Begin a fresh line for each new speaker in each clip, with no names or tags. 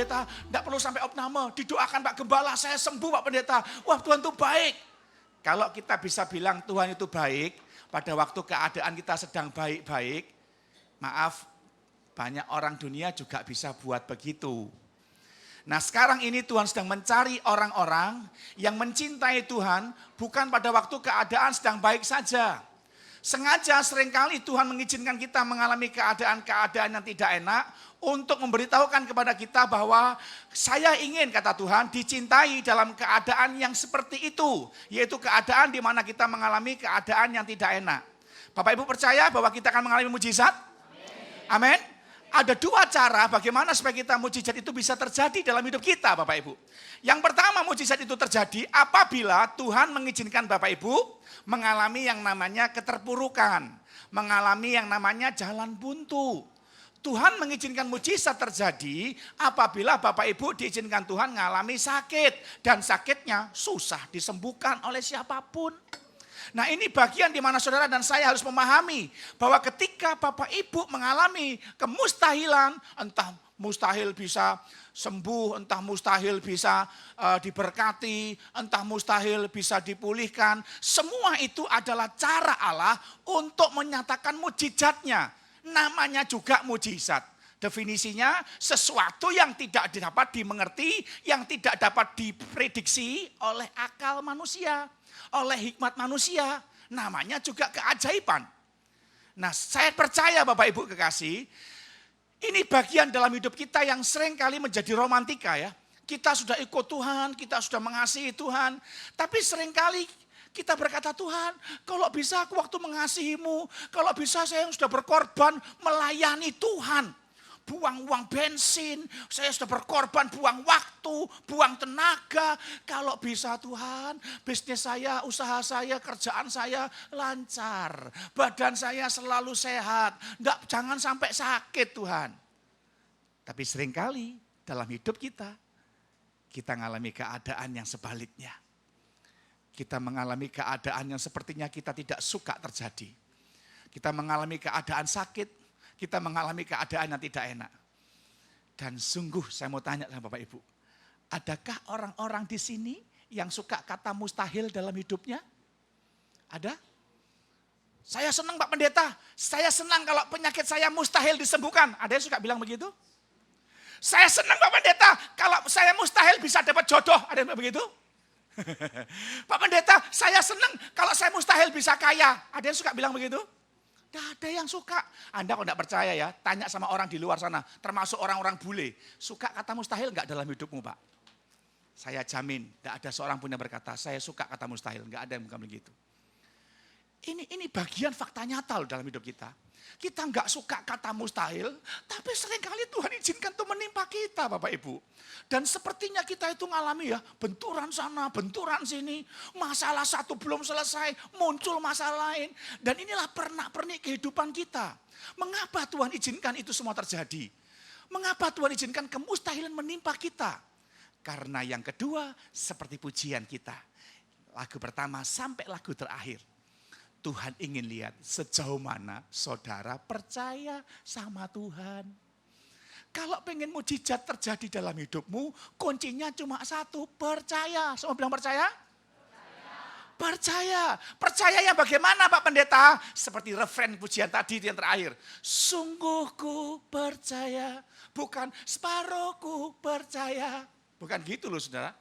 Pendeta, tidak perlu sampai opname, didoakan Pak Gembala, saya sembuh Pak Pendeta. Wah Tuhan itu baik. Kalau kita bisa bilang Tuhan itu baik, pada waktu keadaan kita sedang baik-baik, maaf, banyak orang dunia juga bisa buat begitu. Nah sekarang ini Tuhan sedang mencari orang-orang yang mencintai Tuhan, bukan pada waktu keadaan sedang baik saja. Sengaja seringkali Tuhan mengizinkan kita mengalami keadaan-keadaan yang tidak enak untuk memberitahukan kepada kita bahwa saya ingin, kata Tuhan, dicintai dalam keadaan yang seperti itu. Yaitu keadaan di mana kita mengalami keadaan yang tidak enak. Bapak Ibu percaya bahwa kita akan mengalami mujizat? Amin. Ada dua cara bagaimana supaya kita mujizat itu bisa terjadi dalam hidup kita Bapak Ibu. Yang pertama mujizat itu terjadi apabila Tuhan mengizinkan Bapak Ibu mengalami yang namanya keterpurukan. Mengalami yang namanya jalan buntu. Tuhan mengizinkan mujizat terjadi apabila Bapak Ibu diizinkan Tuhan mengalami sakit. Dan sakitnya susah disembuhkan oleh siapapun. Nah ini bagian di mana saudara dan saya harus memahami bahwa ketika Bapak Ibu mengalami kemustahilan, entah mustahil bisa sembuh, entah mustahil bisa diberkati, entah mustahil bisa dipulihkan. Semua itu adalah cara Allah untuk menyatakan mujizatnya. Namanya juga mujizat. Definisinya sesuatu yang tidak dapat dimengerti, yang tidak dapat diprediksi oleh akal manusia. Oleh hikmat manusia, namanya juga keajaiban. Nah saya percaya Bapak Ibu kekasih, ini bagian dalam hidup kita yang sering kali menjadi romantika ya. Kita sudah ikut Tuhan, kita sudah mengasihi Tuhan. Tapi sering kali kita berkata Tuhan, kalau bisa aku waktu mengasihimu, kalau bisa saya yang sudah berkorban melayani Tuhan. Buang uang bensin, saya sudah berkorban, buang waktu, buang tenaga. Kalau bisa Tuhan, bisnis saya, usaha saya, kerjaan saya lancar. Badan saya selalu sehat, jangan sampai sakit Tuhan. Tapi seringkali dalam hidup kita mengalami keadaan yang sebaliknya. Kita mengalami keadaan yang sepertinya kita tidak suka terjadi. Kita mengalami keadaan sakit. Kita mengalami keadaan yang tidak enak. Dan sungguh saya mau tanya sama Bapak Ibu. Adakah orang-orang di sini yang suka kata mustahil dalam hidupnya? Ada? Saya senang Pak Pendeta. Saya senang kalau penyakit saya mustahil disembuhkan. Ada yang suka bilang begitu? Saya senang Pak Pendeta kalau saya mustahil bisa dapat jodoh. Ada yang begitu? Pak Pendeta, saya senang kalau saya mustahil bisa kaya. Ada yang suka bilang begitu? Tidak ada yang suka. Anda kalau tidak percaya ya, tanya sama orang di luar sana, termasuk orang-orang bule. Suka kata mustahil enggak dalam hidupmu Pak? Saya jamin, tidak ada seorang pun yang berkata, saya suka kata mustahil. Enggak ada yang bukan begitu. Ini bagian fakta nyata loh dalam hidup kita. Kita enggak suka kata mustahil, tapi seringkali Tuhan izinkan itu menimpa kita Bapak Ibu. Dan sepertinya kita itu ngalami ya, benturan sana, benturan sini. Masalah satu belum selesai, muncul masalah lain. Dan inilah pernak-pernik kehidupan kita. Mengapa Tuhan izinkan itu semua terjadi? Mengapa Tuhan izinkan kemustahilan menimpa kita? Karena yang kedua, seperti pujian kita. Lagu pertama sampai lagu terakhir. Tuhan ingin lihat sejauh mana saudara percaya sama Tuhan. Kalau pengen mujizat terjadi dalam hidupmu, kuncinya cuma satu, percaya. Semua bilang percaya? Percaya. Percaya yang bagaimana Pak Pendeta? Seperti refren pujian tadi yang terakhir. Sungguh ku percaya, bukan separuh ku percaya. Bukan gitu loh saudara.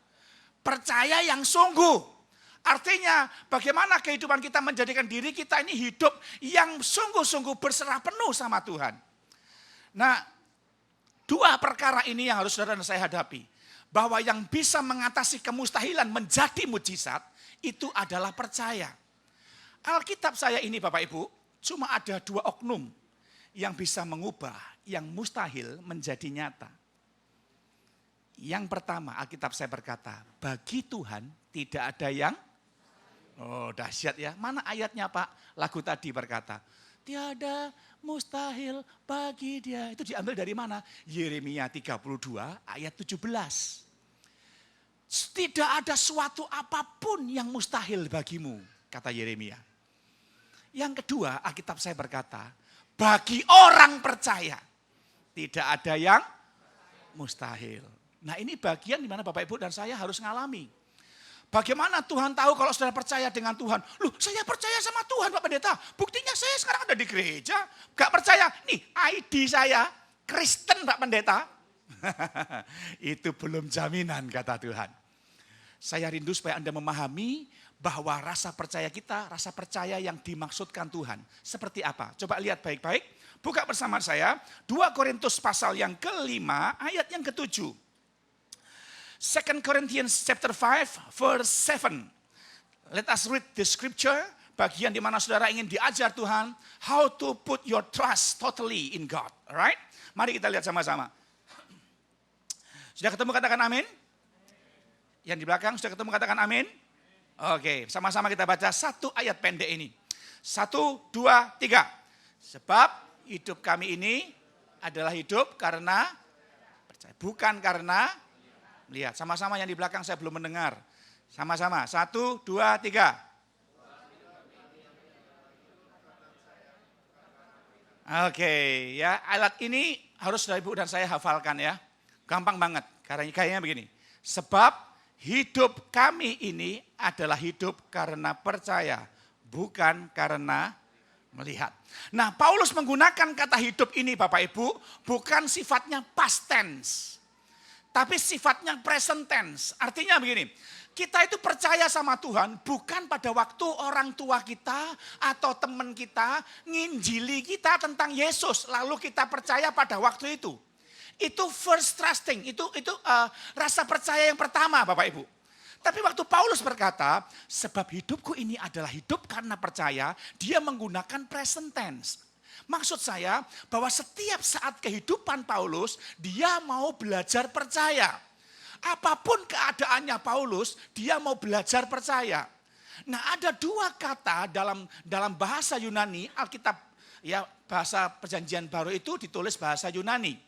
Percaya yang sungguh. Artinya bagaimana kehidupan kita menjadikan diri kita ini hidup yang sungguh-sungguh berserah penuh sama Tuhan. Nah, dua perkara ini yang harus saudara dan saya hadapi. Bahwa yang bisa mengatasi kemustahilan menjadi mujizat itu adalah percaya. Alkitab saya ini Bapak Ibu cuma ada dua oknum yang bisa mengubah yang mustahil menjadi nyata. Yang pertama Alkitab saya berkata, bagi Tuhan tidak ada yang dahsyat ya. Mana ayatnya Pak? Lagu tadi berkata, tiada mustahil bagi dia. Itu diambil dari mana? Yeremia 32 ayat 17. Tidak ada suatu apapun yang mustahil bagimu, kata Yeremia. Yang kedua, Alkitab saya berkata, bagi orang percaya tidak ada yang mustahil. Nah ini bagian di mana Bapak Ibu dan saya harus ngalami. Bagaimana Tuhan tahu kalau saudara percaya dengan Tuhan? Loh saya percaya sama Tuhan Pak Pendeta. Buktinya saya sekarang ada di gereja. Gak percaya, nih ID saya Kristen Pak Pendeta. Itu belum jaminan kata Tuhan. Saya rindu supaya Anda memahami bahwa rasa percaya kita, rasa percaya yang dimaksudkan Tuhan. Seperti apa? Coba lihat baik-baik. Buka bersama saya 2 Korintus pasal yang ke-5 ayat yang ke-7. 2 Corinthians chapter 5 verse 7. Let us read the scripture, bagian di mana saudara ingin diajar Tuhan how to put your trust totally in God. Alright? Mari kita lihat sama-sama. Sudah ketemu katakan amin? Yang di belakang sudah ketemu katakan amin? Oke, sama-sama kita baca satu ayat pendek ini. 1, 2, 3. Sebab hidup kami ini adalah hidup karena percaya, bukan karena lihat, sama-sama yang di belakang saya belum mendengar. Sama-sama, 1, 2, 3. Oke, ya alat ini harus dari Ibu dan saya hafalkan ya. Gampang banget, karena kayaknya begini. Sebab hidup kami ini adalah hidup karena percaya, bukan karena melihat. Nah, Paulus menggunakan kata hidup ini Bapak Ibu, bukan sifatnya past tense. Tapi sifatnya present tense. Artinya begini, kita itu percaya sama Tuhan bukan pada waktu orang tua kita atau teman kita nginjili kita tentang Yesus. Lalu kita percaya pada waktu itu. Itu first trusting, itu rasa percaya yang pertama Bapak Ibu. Tapi waktu Paulus berkata, sebab hidupku ini adalah hidup karena percaya, dia menggunakan present tense. Maksud saya bahwa setiap saat kehidupan Paulus, dia mau belajar percaya. Apapun keadaannya Paulus, dia mau belajar percaya. Nah ada 2 kata dalam bahasa Yunani, Alkitab ya bahasa perjanjian baru itu ditulis bahasa Yunani.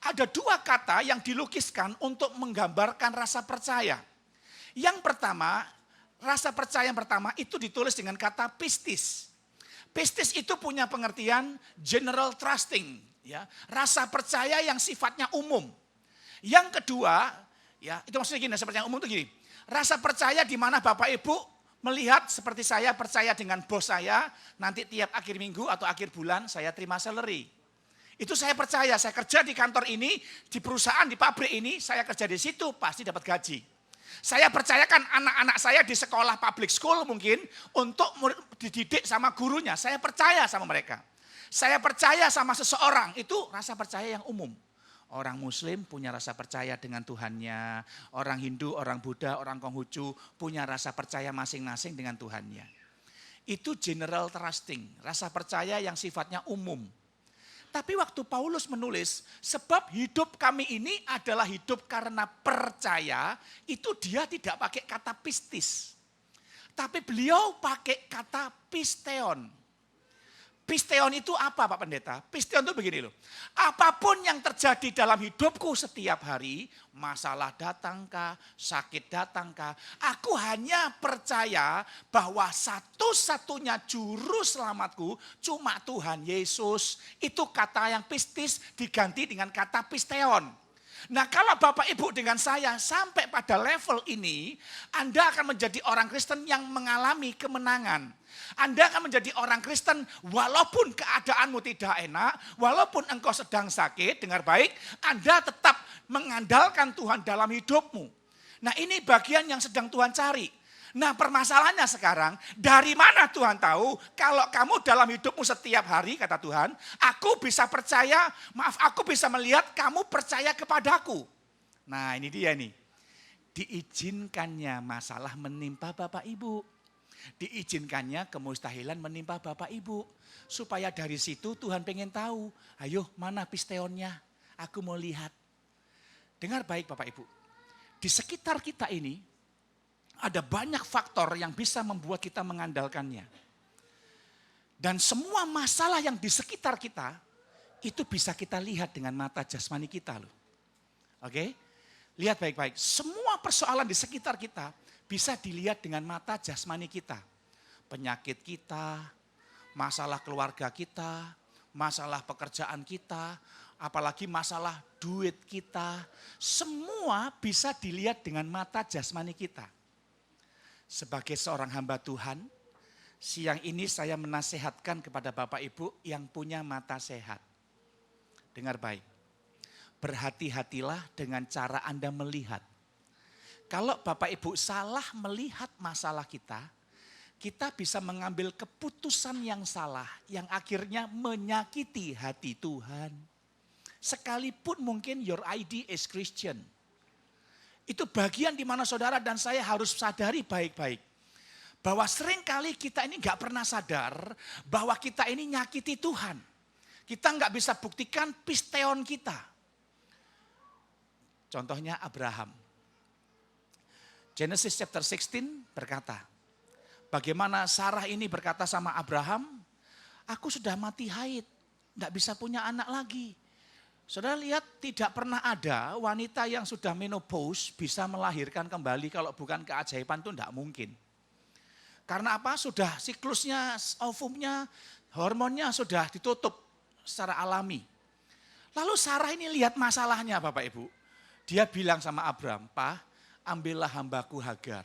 Ada 2 kata yang dilukiskan untuk menggambarkan rasa percaya. Yang pertama, rasa percaya yang pertama itu ditulis dengan kata pistis. Pistis itu punya pengertian general trusting, ya, rasa percaya yang sifatnya umum. Yang kedua, ya, itu maksudnya gini, seperti yang umum itu gini. Rasa percaya di mana Bapak Ibu melihat seperti saya percaya dengan bos saya, nanti tiap akhir minggu atau akhir bulan saya terima salary. Itu saya percaya, saya kerja di kantor ini, di perusahaan, di pabrik ini, saya kerja di situ pasti dapat gaji. Saya percayakan anak-anak saya di sekolah public school mungkin untuk dididik sama gurunya. Saya percaya sama mereka. Saya percaya sama seseorang, itu rasa percaya yang umum. Orang Muslim punya rasa percaya dengan Tuhannya. Orang Hindu, orang Buddha, orang Konghucu punya rasa percaya masing-masing dengan Tuhannya. Itu general trusting, rasa percaya yang sifatnya umum. Tapi waktu Paulus menulis, sebab hidup kami ini adalah hidup karena percaya, itu dia tidak pakai kata pistis. Tapi beliau pakai kata pisteon. Pisteon itu apa Pak Pendeta? Pisteon itu begini loh. Apapun yang terjadi dalam hidupku setiap hari, masalah datangkah, sakit datangkah, aku hanya percaya bahwa satu-satunya juru selamatku cuma Tuhan Yesus. Itu kata yang pistis diganti dengan kata pisteon. Nah kalau Bapak Ibu dengan saya sampai pada level ini, Anda akan menjadi orang Kristen yang mengalami kemenangan. Anda akan menjadi orang Kristen walaupun keadaanmu tidak enak, walaupun engkau sedang sakit, dengar baik, Anda tetap mengandalkan Tuhan dalam hidupmu. Nah ini bagian yang sedang Tuhan cari. Nah permasalahannya sekarang, dari mana Tuhan tahu kalau kamu dalam hidupmu setiap hari, kata Tuhan, aku bisa percaya, aku bisa melihat kamu percaya kepadaku. Nah ini dia nih, diizinkannya masalah menimpa Bapak Ibu. Diizinkannya kemustahilan menimpa Bapak Ibu. Supaya dari situ Tuhan pengen tahu, ayo mana pisteonnya, aku mau lihat. Dengar baik Bapak Ibu, di sekitar kita ini, ada banyak faktor yang bisa membuat kita mengandalkannya. Dan semua masalah yang di sekitar kita, itu bisa kita lihat dengan mata jasmani kita loh. Oke? Lihat baik-baik, semua persoalan di sekitar kita bisa dilihat dengan mata jasmani kita. Penyakit kita, masalah keluarga kita, masalah pekerjaan kita, apalagi masalah duit kita, semua bisa dilihat dengan mata jasmani kita. Sebagai seorang hamba Tuhan, siang ini saya menasehatkan kepada Bapak Ibu yang punya mata sehat. Dengar baik, berhati-hatilah dengan cara Anda melihat. Kalau Bapak Ibu salah melihat masalah kita bisa mengambil keputusan yang salah, yang akhirnya menyakiti hati Tuhan. Sekalipun mungkin your ID is Christian. Itu bagian di mana saudara dan saya harus sadari baik-baik. Bahwa seringkali kita ini gak pernah sadar bahwa kita ini nyakiti Tuhan. Kita gak bisa buktikan pisteon kita. Contohnya Abraham. Genesis chapter 16 berkata, bagaimana Sarah ini berkata sama Abraham, aku sudah mati haid, gak bisa punya anak lagi. Saudara lihat, tidak pernah ada wanita yang sudah menopause bisa melahirkan kembali kalau bukan keajaiban itu tidak mungkin. Karena apa? Sudah siklusnya, ovumnya, hormonnya sudah ditutup secara alami. Lalu Sarah ini lihat masalahnya Bapak Ibu. Dia bilang sama Abraham, Pak, ambillah hambaku Hagar.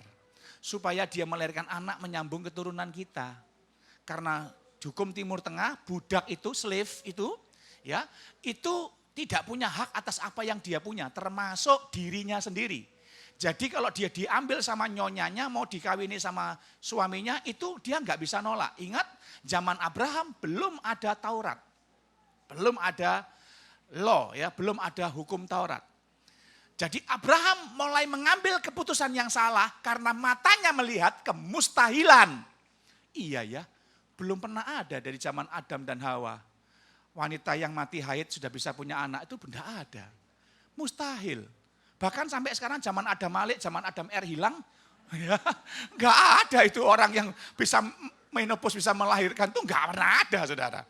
Supaya dia melahirkan anak menyambung keturunan kita. Karena hukum Timur Tengah, budak itu, slave itu, ya, itu tidak punya hak atas apa yang dia punya, termasuk dirinya sendiri. Jadi kalau dia diambil sama nyonyanya, mau dikawini sama suaminya, itu dia nggak bisa nolak. Ingat, zaman Abraham belum ada Taurat. Belum ada law, ya, belum ada hukum Taurat. Jadi Abraham mulai mengambil keputusan yang salah karena matanya melihat kemustahilan. Iya ya, belum pernah ada dari zaman Adam dan Hawa. Wanita yang mati haid sudah bisa punya anak, itu benda ada. Mustahil. Bahkan sampai sekarang zaman Adam Malik, zaman Adam hilang, ya, gak ada itu orang yang bisa menopause, bisa melahirkan, itu gak pernah ada saudara.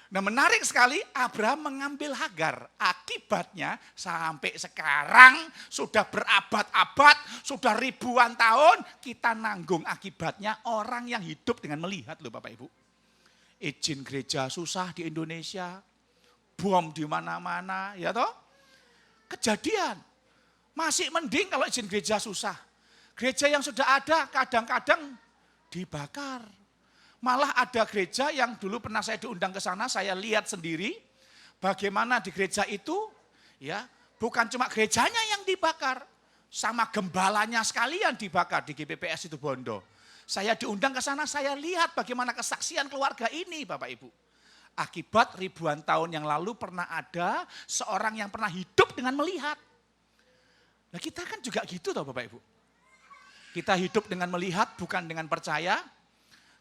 Nah menarik sekali, Abraham mengambil Hagar. Akibatnya sampai sekarang sudah berabad-abad, sudah ribuan tahun, kita nanggung akibatnya orang yang hidup dengan melihat loh Bapak Ibu. Izin gereja susah di Indonesia, bom di mana-mana, ya toh? Kejadian. Masih mending kalau izin gereja susah. Gereja yang sudah ada kadang-kadang dibakar. Malah ada gereja yang dulu pernah saya diundang ke sana, saya lihat sendiri bagaimana di gereja itu, ya, bukan cuma gerejanya yang dibakar, sama gembalanya sekalian dibakar di GPPS itu Bondo. Saya diundang ke sana, saya lihat bagaimana kesaksian keluarga ini Bapak Ibu. Akibat ribuan tahun yang lalu pernah ada seorang yang pernah hidup dengan melihat. Nah kita kan juga gitu toh Bapak Ibu. Kita hidup dengan melihat bukan dengan percaya.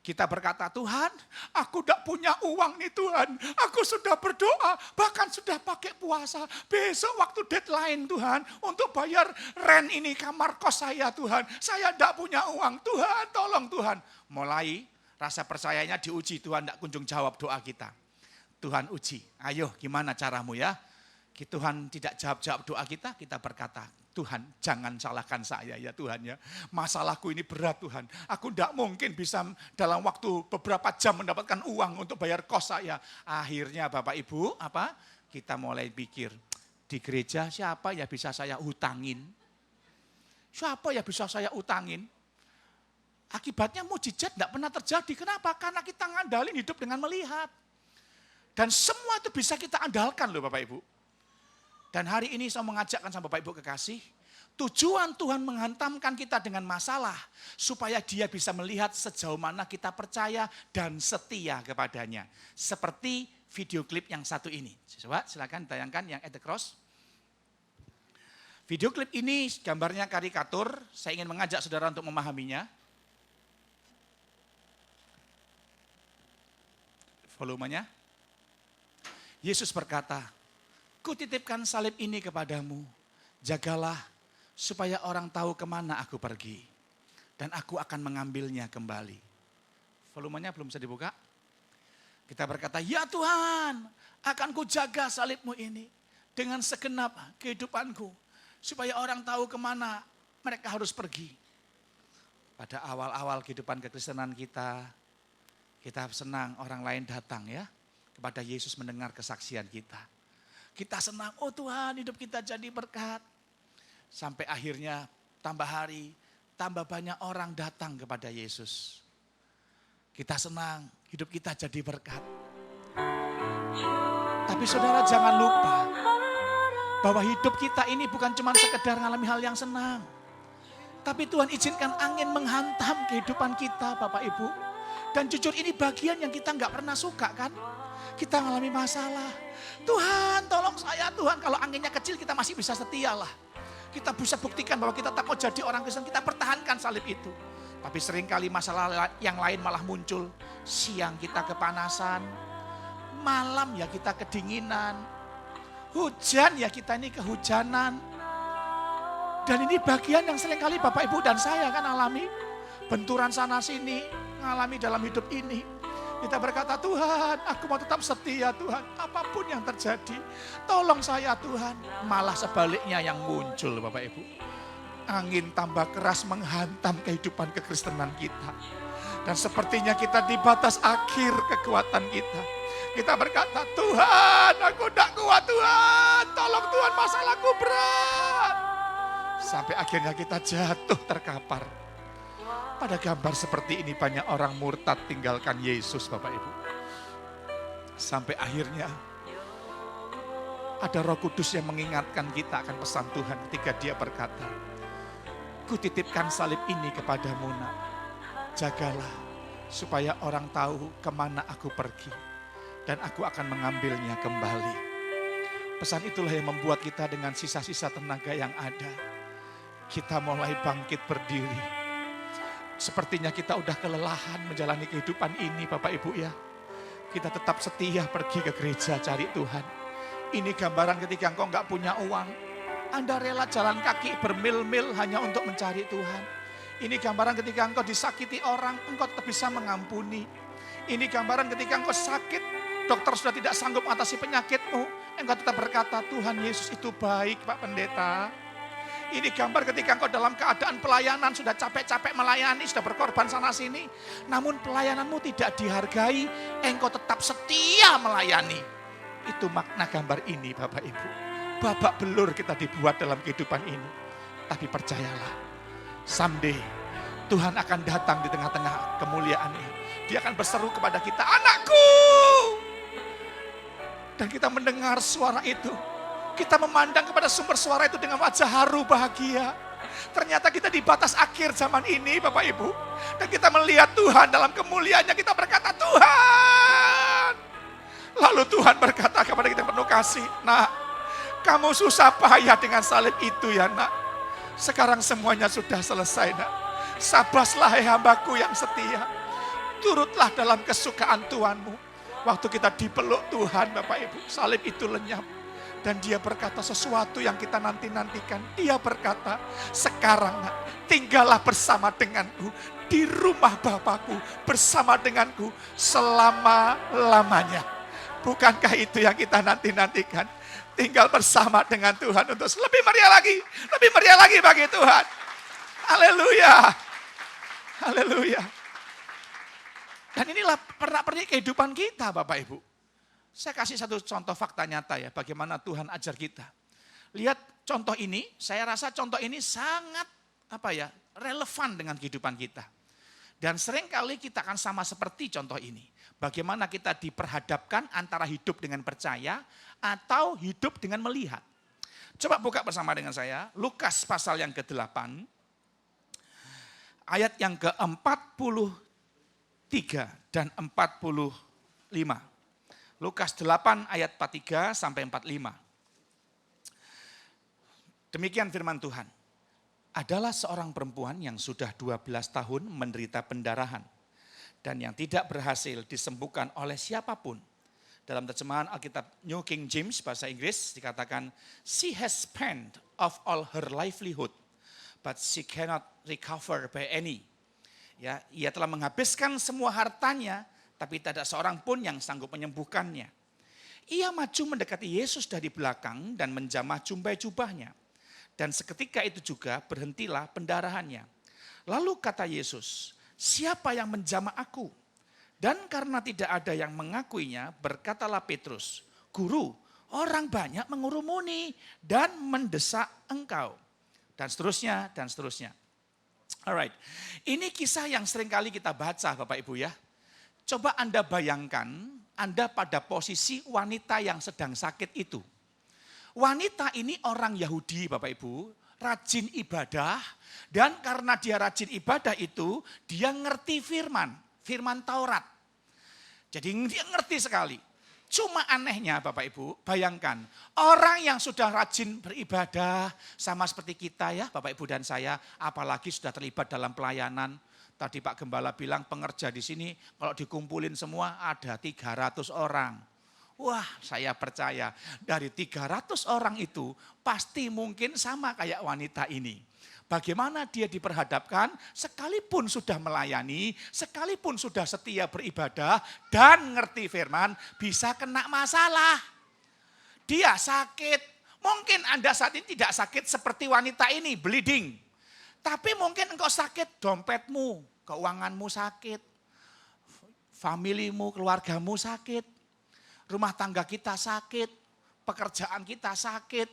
Kita berkata, Tuhan, aku tidak punya uang nih Tuhan. Aku sudah berdoa, bahkan sudah pakai puasa. Besok waktu deadline Tuhan, untuk bayar rent ini kamar kos saya Tuhan. Saya tidak punya uang, Tuhan tolong Tuhan. Mulai rasa percayanya diuji, Tuhan tidak kunjung jawab doa kita. Tuhan uji, ayo gimana caramu ya. Tuhan tidak jawab doa kita berkata, Tuhan jangan salahkan saya ya Tuhan ya. Masalahku ini berat Tuhan. Aku tidak mungkin bisa dalam waktu beberapa jam mendapatkan uang untuk bayar kos saya. Akhirnya Bapak Ibu kita mulai pikir, di gereja siapa ya bisa saya utangin? Siapa ya bisa saya utangin? Akibatnya mujizat tidak pernah terjadi. Kenapa? Karena kita ngandalin hidup dengan melihat. Dan semua itu bisa kita andalkan loh Bapak Ibu. Dan hari ini saya mengajakkan sama Bapak Ibu kekasih, tujuan Tuhan menghantamkan kita dengan masalah, supaya dia bisa melihat sejauh mana kita percaya dan setia kepadanya. Seperti video klip yang satu ini. Coba silakan tayangkan yang at the cross. Video klip ini gambarnya karikatur, saya ingin mengajak saudara untuk memahaminya. Volumenya. Yesus berkata, Kutitipkan salib ini kepadamu, jagalah supaya orang tahu kemana aku pergi. Dan aku akan mengambilnya kembali. Volumenya belum bisa dibuka. Kita berkata, ya Tuhan, akan kujaga salibmu ini dengan segenap kehidupanku. Supaya orang tahu kemana mereka harus pergi. Pada awal-awal kehidupan kekristenan kita senang orang lain datang ya. Kepada Yesus mendengar kesaksian kita. Kita senang, oh Tuhan hidup kita jadi berkat. Sampai akhirnya tambah hari, tambah banyak orang datang kepada Yesus. Kita senang, hidup kita jadi berkat. Tapi saudara jangan lupa bahwa hidup kita ini bukan cuma sekedar mengalami hal yang senang. Tapi Tuhan izinkan angin menghantam kehidupan kita Bapak Ibu. Dan jujur ini bagian yang kita nggak pernah suka kan. Kita mengalami masalah. Tuhan tolong saya Tuhan. Kalau anginnya kecil kita masih bisa setia lah. Kita bisa buktikan bahwa kita tak mau jadi orang Kristen. Kita pertahankan salib itu. Tapi seringkali masalah yang lain malah muncul. Siang kita kepanasan. Malam ya kita kedinginan. Hujan ya kita ini kehujanan. Dan ini bagian yang seringkali Bapak Ibu dan saya kan alami. Benturan sana sini. Mengalami dalam hidup ini. Kita berkata, Tuhan, aku mau tetap setia Tuhan. Apapun yang terjadi, tolong saya Tuhan. Malah sebaliknya yang muncul Bapak Ibu. Angin tambah keras menghantam kehidupan kekristenan kita. Dan sepertinya kita di batas akhir kekuatan kita. Kita berkata, Tuhan, aku tidak kuat Tuhan. Tolong Tuhan, masalahku berat. Sampai akhirnya kita jatuh terkapar. Pada gambar seperti ini banyak orang murtad tinggalkan Yesus Bapak Ibu. Sampai akhirnya ada Roh Kudus yang mengingatkan kita akan pesan Tuhan ketika dia berkata, Kutitipkan salib ini kepadamu nak. Jagalah supaya orang tahu kemana aku pergi. Dan aku akan mengambilnya kembali. Pesan itulah yang membuat kita dengan sisa-sisa tenaga yang ada. Kita mulai bangkit berdiri. Sepertinya kita udah kelelahan menjalani kehidupan ini Bapak Ibu ya. Kita tetap setia pergi ke gereja cari Tuhan. Ini gambaran ketika engkau enggak punya uang. Anda rela jalan kaki bermil-mil hanya untuk mencari Tuhan. Ini gambaran ketika engkau disakiti orang, engkau tetap bisa mengampuni. Ini gambaran ketika engkau sakit, dokter sudah tidak sanggup mengatasi penyakitmu. Engkau tetap berkata, Tuhan Yesus itu baik Pak Pendeta. Ini gambar ketika engkau dalam keadaan pelayanan, sudah capek-capek melayani, sudah berkorban sana sini. Namun pelayananmu tidak dihargai, engkau tetap setia melayani. Itu makna gambar ini Bapak Ibu. Babak belur kita dibuat dalam kehidupan ini. Tapi percayalah, someday Tuhan akan datang di tengah-tengah kemuliaannya. Dia akan berseru kepada kita, anakku. Dan kita mendengar suara itu. Kita memandang kepada sumber suara itu dengan wajah haru bahagia. Ternyata kita di batas akhir zaman ini Bapak Ibu. Dan kita melihat Tuhan dalam kemuliaannya, kita berkata Tuhan. Lalu Tuhan berkata kepada kita penuh kasih, nak, kamu susah payah dengan salib itu ya nak. Sekarang semuanya sudah selesai nak. Sabaslah hai hambaku yang setia. Turutlah dalam kesukaan Tuhanmu. Waktu kita dipeluk Tuhan Bapak Ibu, salib itu lenyap. Dan dia berkata sesuatu yang kita nanti-nantikan. Dia berkata, sekarang tinggallah bersama denganku. Di rumah Bapakku bersama denganku selama-lamanya. Bukankah itu yang kita nanti-nantikan? Tinggal bersama dengan Tuhan untuk lebih meriah lagi. Lebih meriah lagi bagi Tuhan. Haleluya. Haleluya. Dan inilah pernak-pernik kehidupan kita Bapak Ibu. Saya kasih satu contoh fakta nyata ya, bagaimana Tuhan ajar kita. Lihat contoh ini, saya rasa contoh ini sangat relevan dengan kehidupan kita. Dan seringkali kita akan sama seperti contoh ini. Bagaimana kita diperhadapkan antara hidup dengan percaya atau hidup dengan melihat. Coba buka bersama dengan saya, Lukas pasal yang ke-8, ayat yang ke-43 dan 45. Lukas 8 ayat 43 sampai 45. Demikian firman Tuhan. Adalah seorang perempuan yang sudah 12 tahun menderita pendarahan dan yang tidak berhasil disembuhkan oleh siapapun. Dalam terjemahan Alkitab New King James bahasa Inggris dikatakan, she has spent of all her livelihood, but she cannot recover by any. Ya, ia telah menghabiskan semua hartanya, tapi tidak ada seorang pun yang sanggup menyembuhkannya. Ia maju mendekati Yesus dari belakang dan menjamah jumbai jubahnya. Dan seketika itu juga berhentilah pendarahannya. Lalu kata Yesus, siapa yang menjamah aku? Dan karena tidak ada yang mengakuinya, berkatalah Petrus, Guru, Orang banyak mengurumuni dan mendesak engkau. Dan seterusnya, dan seterusnya. Alright, ini kisah yang sering kali kita baca Bapak Ibu ya. Coba Anda bayangkan, Anda pada posisi wanita yang sedang sakit itu. Wanita ini orang Yahudi Bapak Ibu, rajin ibadah. Dan karena dia rajin ibadah itu, dia ngerti firman Taurat. Jadi dia ngerti sekali. Cuma anehnya Bapak Ibu, bayangkan orang yang sudah rajin beribadah sama seperti kita ya Bapak Ibu dan saya, apalagi sudah terlibat dalam pelayanan. Tadi Pak Gembala bilang pengerja di sini kalau dikumpulin semua ada 300 orang. Wah, saya percaya dari 300 orang itu pasti mungkin sama kayak wanita ini. Bagaimana dia diperhadapkan sekalipun sudah melayani, sekalipun sudah setia beribadah dan ngerti firman, bisa kena masalah. Dia sakit, mungkin Anda saat ini tidak sakit seperti wanita ini, bleeding. Tapi mungkin engkau sakit, dompetmu, keuanganmu sakit, familimu, keluargamu sakit, rumah tangga kita sakit, pekerjaan kita sakit,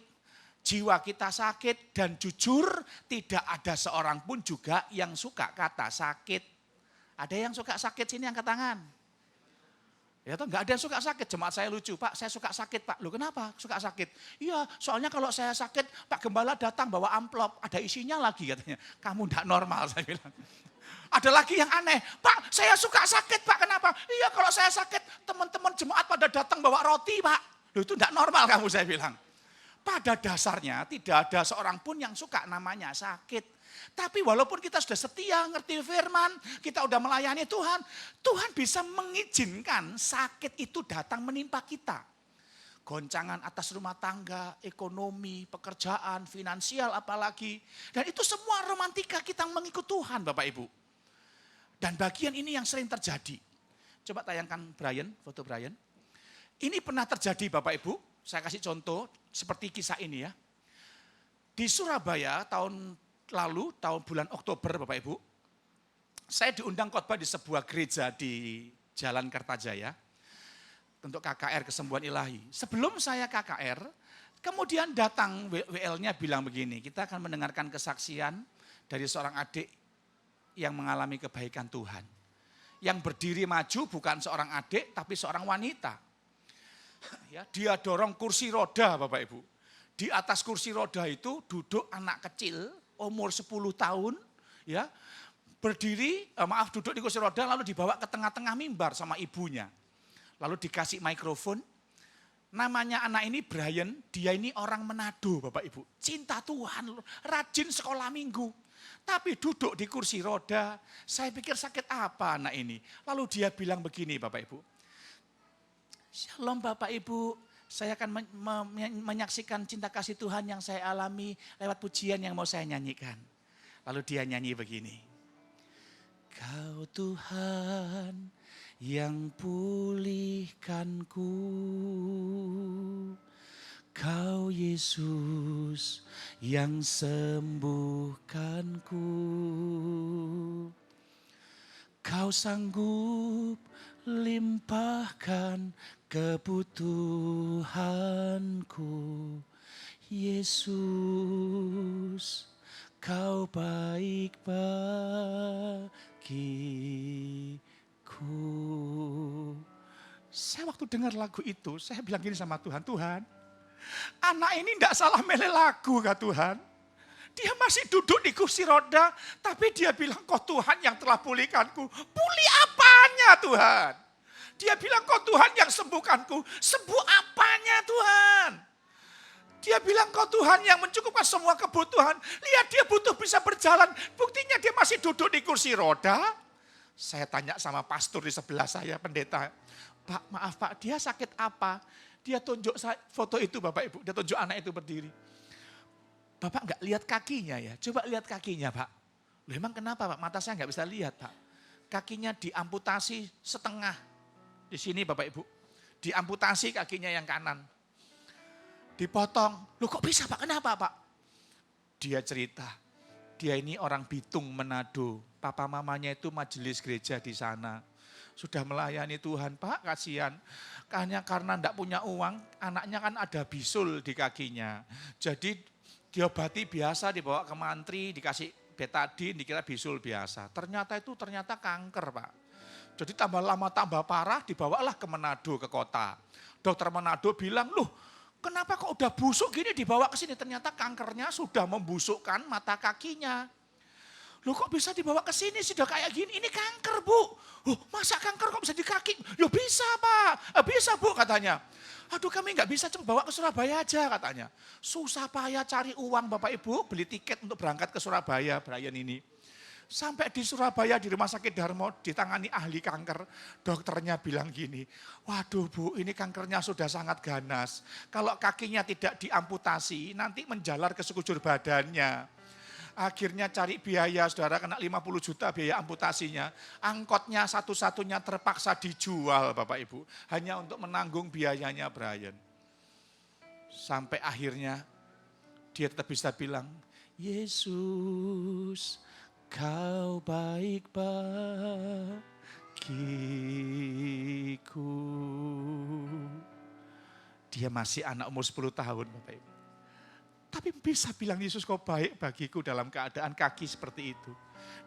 jiwa kita sakit, dan jujur tidak ada seorang pun juga yang suka kata sakit. Ada yang suka sakit sini angkat tangan. Ya toh enggak ada yang suka sakit, jemaat saya lucu, Pak saya suka sakit Pak. Loh kenapa suka sakit? Iya soalnya kalau saya sakit Pak Gembala datang bawa amplop, ada isinya lagi katanya. Kamu enggak normal saya bilang. Ada lagi yang aneh, Pak saya suka sakit Pak, kenapa? Iya kalau saya sakit teman-teman jemaat pada datang bawa roti Pak. Loh itu enggak normal kamu saya bilang. Pada dasarnya tidak ada seorang pun yang suka namanya sakit. Tapi walaupun kita sudah setia, ngerti firman, kita udah melayani Tuhan, Tuhan bisa mengizinkan sakit itu datang menimpa kita. Goncangan atas rumah tangga, ekonomi, pekerjaan, finansial apalagi. Dan itu semua romantika kita mengikut Tuhan Bapak Ibu. Dan bagian ini yang sering terjadi. Coba tayangkan Brian, foto Brian. Ini pernah terjadi Bapak Ibu, saya kasih contoh seperti kisah ini ya. Di Surabaya tahun lalu, tahun bulan Oktober Bapak Ibu, saya diundang khotbah di sebuah gereja di Jalan Kertajaya untuk KKR Kesembuhan Ilahi. Sebelum saya KKR, kemudian datang WL-nya bilang begini, kita akan mendengarkan kesaksian dari seorang adik yang mengalami kebaikan Tuhan. Yang berdiri maju bukan seorang adik tapi seorang wanita. Ya, dia dorong kursi roda Bapak Ibu. Di atas kursi roda itu duduk anak kecil umur 10 tahun ya. Berdiri, duduk di kursi roda lalu dibawa ke tengah-tengah mimbar sama ibunya. Lalu dikasih mikrofon. Namanya anak ini Brian, dia ini orang Manado Bapak Ibu. Cinta Tuhan, rajin sekolah minggu. Tapi duduk di kursi roda, saya pikir sakit apa anak ini. Lalu dia bilang begini Bapak Ibu. Shalom Bapak Ibu, saya akan menyaksikan cinta kasih Tuhan yang saya alami lewat pujian yang mau saya nyanyikan. Lalu dia nyanyi begini. Kau Tuhan yang pulihkanku, Kau Yesus yang sembuhkanku, Kau sanggup limpahkan kebutuhanku, Yesus, Kau baik bagiku. Saya waktu dengar lagu itu, saya bilang gini sama Tuhan, Tuhan, anak ini tidak salah milih lagu kah Tuhan? Dia masih duduk di kursi roda, tapi dia bilang, kau Tuhan yang telah pulihkanku. Pulih apanya Tuhan? Dia bilang, kau Tuhan yang sembuhkanku. Sembuh apanya Tuhan? Dia bilang, kau Tuhan yang mencukupkan semua kebutuhan. Lihat dia butuh bisa berjalan. Buktinya dia masih duduk di kursi roda. Saya tanya sama pastor di sebelah saya, pendeta. Pak, maaf Pak, dia sakit apa? Dia tunjuk foto itu Bapak Ibu. Dia tunjuk anak itu berdiri. Bapak enggak lihat kakinya ya? Coba lihat kakinya Pak. Loh, emang kenapa Pak? Mata saya enggak bisa lihat Pak. Kakinya diamputasi setengah. Di sini Bapak Ibu. Diamputasi kakinya yang kanan. Dipotong. Loh kok bisa Pak? Kenapa Pak? Dia cerita. Dia ini orang Bitung Manado. Papa mamanya itu majelis gereja di sana. Sudah melayani Tuhan, Pak, kasihan. Hanya karena enggak punya uang, anaknya kan ada bisul di kakinya. Jadi diobati biasa, dibawa ke mantri, dikasih betadin, dikira bisul biasa. Ternyata kanker, Pak. Jadi tambah lama tambah parah, dibawalah ke Manado, ke kota. Dokter Manado bilang, loh kenapa kok udah busuk gini dibawa ke sini? Ternyata kankernya sudah membusukkan mata kakinya. Loh kok bisa dibawa ke sini sudah kayak gini? Ini kanker, Bu. Oh, masa kanker kok bisa di kaki? Ya bisa, Pak. Bisa, Bu, katanya. Aduh, kami nggak bisa, coba bawa ke Surabaya aja, katanya. Susah payah cari uang, Bapak Ibu, beli tiket untuk berangkat ke Surabaya, Brian ini. Sampai di Surabaya, di Rumah Sakit Darmo, ditangani ahli kanker. Dokternya bilang gini, waduh Bu, ini kankernya sudah sangat ganas. Kalau kakinya tidak diamputasi, nanti menjalar ke sekujur badannya. Akhirnya cari biaya, saudara kena 50 juta biaya amputasinya. Angkotnya satu-satunya terpaksa dijual Bapak Ibu. Hanya untuk menanggung biayanya Brian. Sampai akhirnya dia tetap bisa bilang, Yesus kau baik bagiku. Dia masih anak umur 10 tahun Bapak Ibu. Tapi bisa bilang Yesus kau baik bagiku dalam keadaan kaki seperti itu.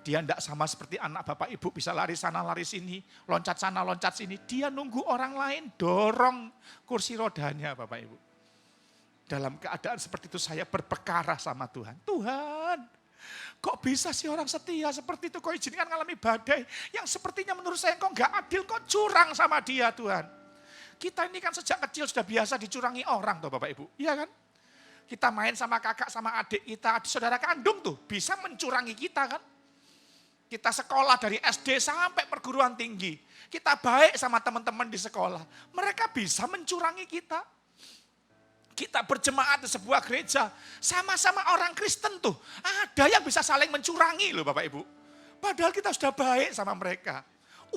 Dia tidak sama seperti anak Bapak Ibu bisa lari sana lari sini, loncat sana loncat sini. Dia nunggu orang lain dorong kursi rodanya Bapak Ibu. Dalam keadaan seperti itu saya berperkara sama Tuhan. Tuhan, kok bisa sih orang setia seperti itu? Kok izinkan mengalami badai yang sepertinya menurut saya kok nggak adil, kok curang sama dia Tuhan. Kita ini kan sejak kecil sudah biasa dicurangi orang tuh Bapak Ibu, iya kan? Kita main sama kakak, sama adik kita, saudara kandung tuh bisa mencurangi kita kan. Kita sekolah dari SD sampai perguruan tinggi. Kita baik sama teman-teman di sekolah. Mereka bisa mencurangi kita. Kita berjemaat di sebuah gereja, sama-sama orang Kristen tuh. Ada yang bisa saling mencurangi loh Bapak Ibu. Padahal kita sudah baik sama mereka.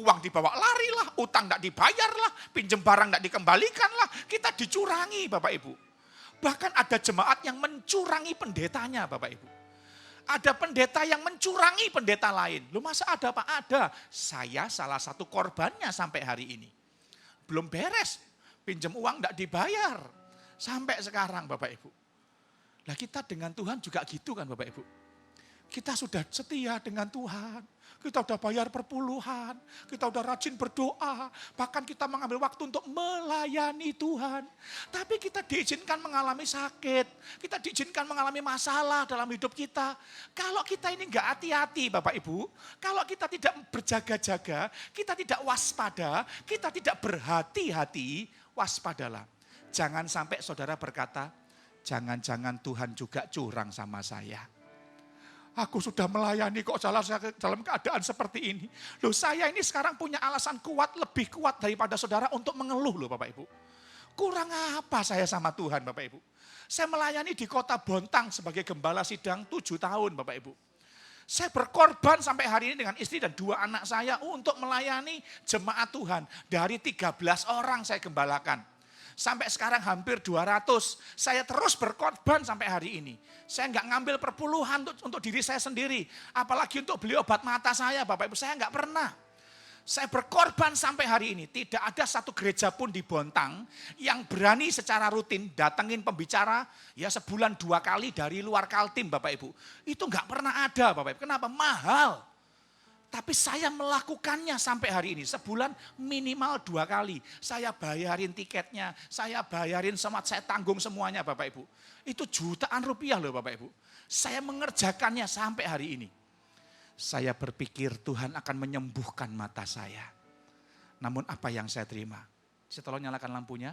Uang dibawa lari lah, utang tidak dibayar lah, pinjem barang tidak dikembalikan lah. Kita dicurangi Bapak Ibu. Bahkan ada jemaat yang mencurangi pendetanya Bapak Ibu. Ada pendeta yang mencurangi pendeta lain. Loh masa ada Pak? Ada. Saya salah satu korbannya sampai hari ini. Belum beres. Pinjam uang tidak dibayar. Sampai sekarang Bapak Ibu. Nah kita dengan Tuhan juga gitu kan Bapak Ibu. Kita sudah setia dengan Tuhan. Kita udah bayar perpuluhan, kita udah rajin berdoa, bahkan kita mengambil waktu untuk melayani Tuhan. Tapi kita diizinkan mengalami sakit, kita diizinkan mengalami masalah dalam hidup kita. Kalau kita ini enggak hati-hati Bapak Ibu, kalau kita tidak berjaga-jaga, kita tidak waspada, kita tidak berhati-hati, waspadalah. Jangan sampai saudara berkata, jangan-jangan Tuhan juga curang sama saya. Aku sudah melayani kok dalam keadaan seperti ini. Loh saya ini sekarang punya alasan kuat, lebih kuat daripada saudara untuk mengeluh loh Bapak Ibu. Kurang apa saya sama Tuhan Bapak Ibu. Saya melayani di kota Bontang sebagai gembala sidang 7 tahun Bapak Ibu. Saya berkorban sampai hari ini dengan istri dan 2 anak saya untuk melayani jemaat Tuhan. Dari 13 orang saya gembalakan. Sampai sekarang hampir 200. Saya terus berkorban sampai hari ini. Saya enggak ngambil perpuluhan untuk diri saya sendiri. Apalagi untuk beli obat mata saya Bapak Ibu. Saya enggak pernah. Saya berkorban sampai hari ini. Tidak ada satu gereja pun di Bontang yang berani secara rutin datengin pembicara ya sebulan 2 kali dari luar Kaltim Bapak Ibu. Itu enggak pernah ada Bapak Ibu. Kenapa? Mahal. Tapi saya melakukannya sampai hari ini. Sebulan minimal 2 kali. Saya bayarin tiketnya, saya bayarin saya tanggung semuanya Bapak Ibu. Itu jutaan rupiah loh Bapak Ibu. Saya mengerjakannya sampai hari ini. Saya berpikir Tuhan akan menyembuhkan mata saya. Namun apa yang saya terima? Saya tolong nyalakan lampunya.